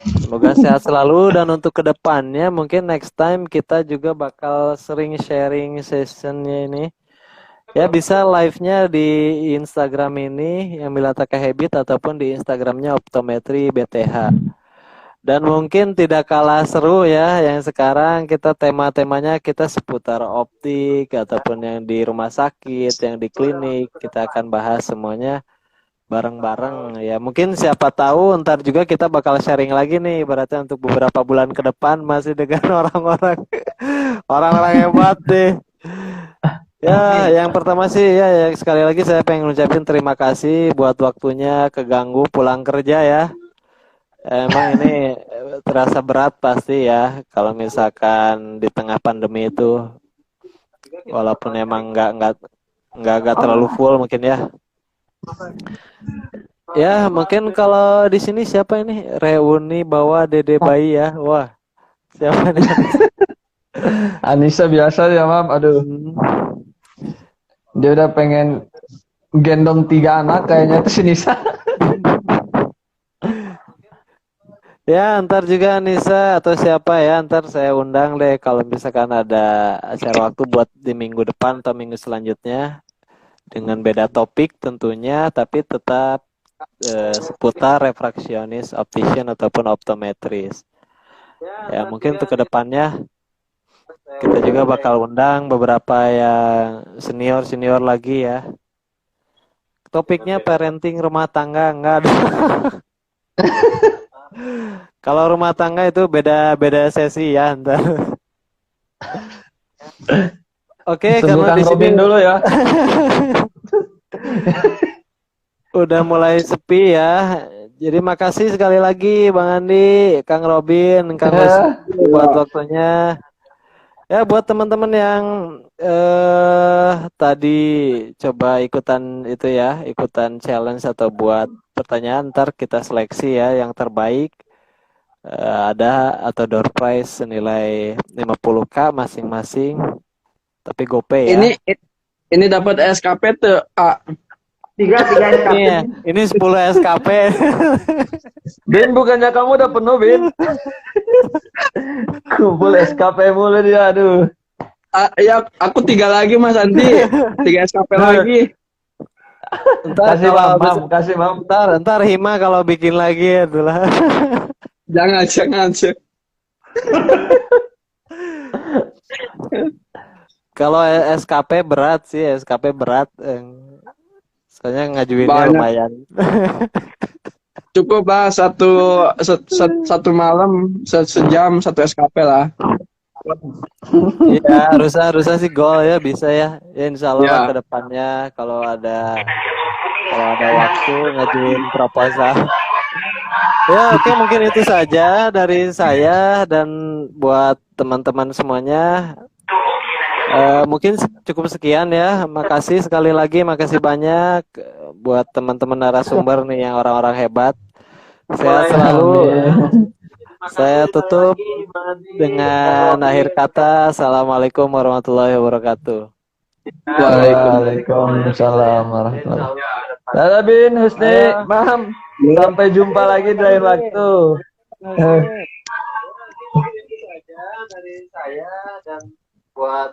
Semoga sehat selalu dan untuk kedepannya mungkin next time kita juga bakal sering sharing sessionnya ini. Ya bisa live-nya di Instagram ini yang Milataka Habit ataupun di Instagramnya Optometri BTH. Dan mungkin tidak kalah seru ya yang sekarang kita tema-temanya kita seputar optik ataupun yang di rumah sakit, yang di klinik, kita akan bahas semuanya. bareng-bareng ya. Mungkin siapa tahu ntar juga kita bakal sharing lagi nih berarti untuk beberapa bulan ke depan masih dengan orang-orang orang-orang hebat deh. Ya, yang pertama sih ya, sekali lagi saya pengen ngucapin terima kasih buat waktunya keganggu pulang kerja ya. Emang ini terasa berat pasti ya kalau misalkan di tengah pandemi itu walaupun emang nggak terlalu full mungkin ya. Ya, mungkin kalau di sini siapa ini reuni bawa Dede bayi ya. Wah, siapa nih? Anissa biasa ya, Mam. Aduh, Hmm. dia udah pengen gendong 3 anak kayaknya tuh si Nisa. Ya, ntar juga Nisa atau siapa ya, ntar saya undang deh kalau misalkan ada acara waktu buat di minggu depan atau minggu selanjutnya dengan beda topik tentunya, tapi tetap seputar refraksionis optician ataupun optometris. Ya, mungkin untuk kedepannya kita juga bakal undang beberapa yang senior-senior lagi ya. Topiknya parenting rumah tangga enggak ada. Kalau rumah tangga itu beda sesi ya ntar. Oke, Tunggu karena Kang di sini Robin dulu ya. udah mulai sepi ya. Jadi makasih sekali lagi Bang Andi, Kang Robin, Kang Ya, Wisnu buat waktunya. Ya buat teman-teman yang tadi coba ikutan itu ya, ikutan challenge atau buat pertanyaan, ntar kita seleksi ya yang terbaik. Ada atau door prize senilai 50K masing-masing, tapi GoPay ya. Ini dapat SKP tuh. Tiga SKP. Iya, ini 10 SKP. Bin, bukannya kamu udah penuh, Bin? Kumpul SKP mulu dia, aduh. Ya, aku 3 lagi Mas Andi. 3 SKP lagi. Ntar Kasih kalau Mam, kasih Mam. ntar Hima kalau bikin lagi adalah Jangan. kalau SKP berat sih, SKP berat. Soalnya ngajuinnya Banyak. lumayan. Cukup lah satu malam sejam 1 SKP lah. Iya, harusnya sih goal ya bisa ya. Ya insya Allah Ya. ke depannya kalau ada waktu ngajuin proposal. Ya oke, mungkin itu saja dari saya dan buat teman-teman semuanya. Mungkin cukup sekian ya. Makasih sekali lagi, makasih banyak buat teman-teman narasumber nih yang orang-orang hebat. Sehat selalu. Saya tutup dengan akhir kata. Assalamualaikum warahmatullahi wabarakatuh. Waalaikumsalam warahmatullahi wabarakatuh. Dadah Bin, Husni, Mam. Sampai jumpa lagi di lain waktu. Dari saya dan buat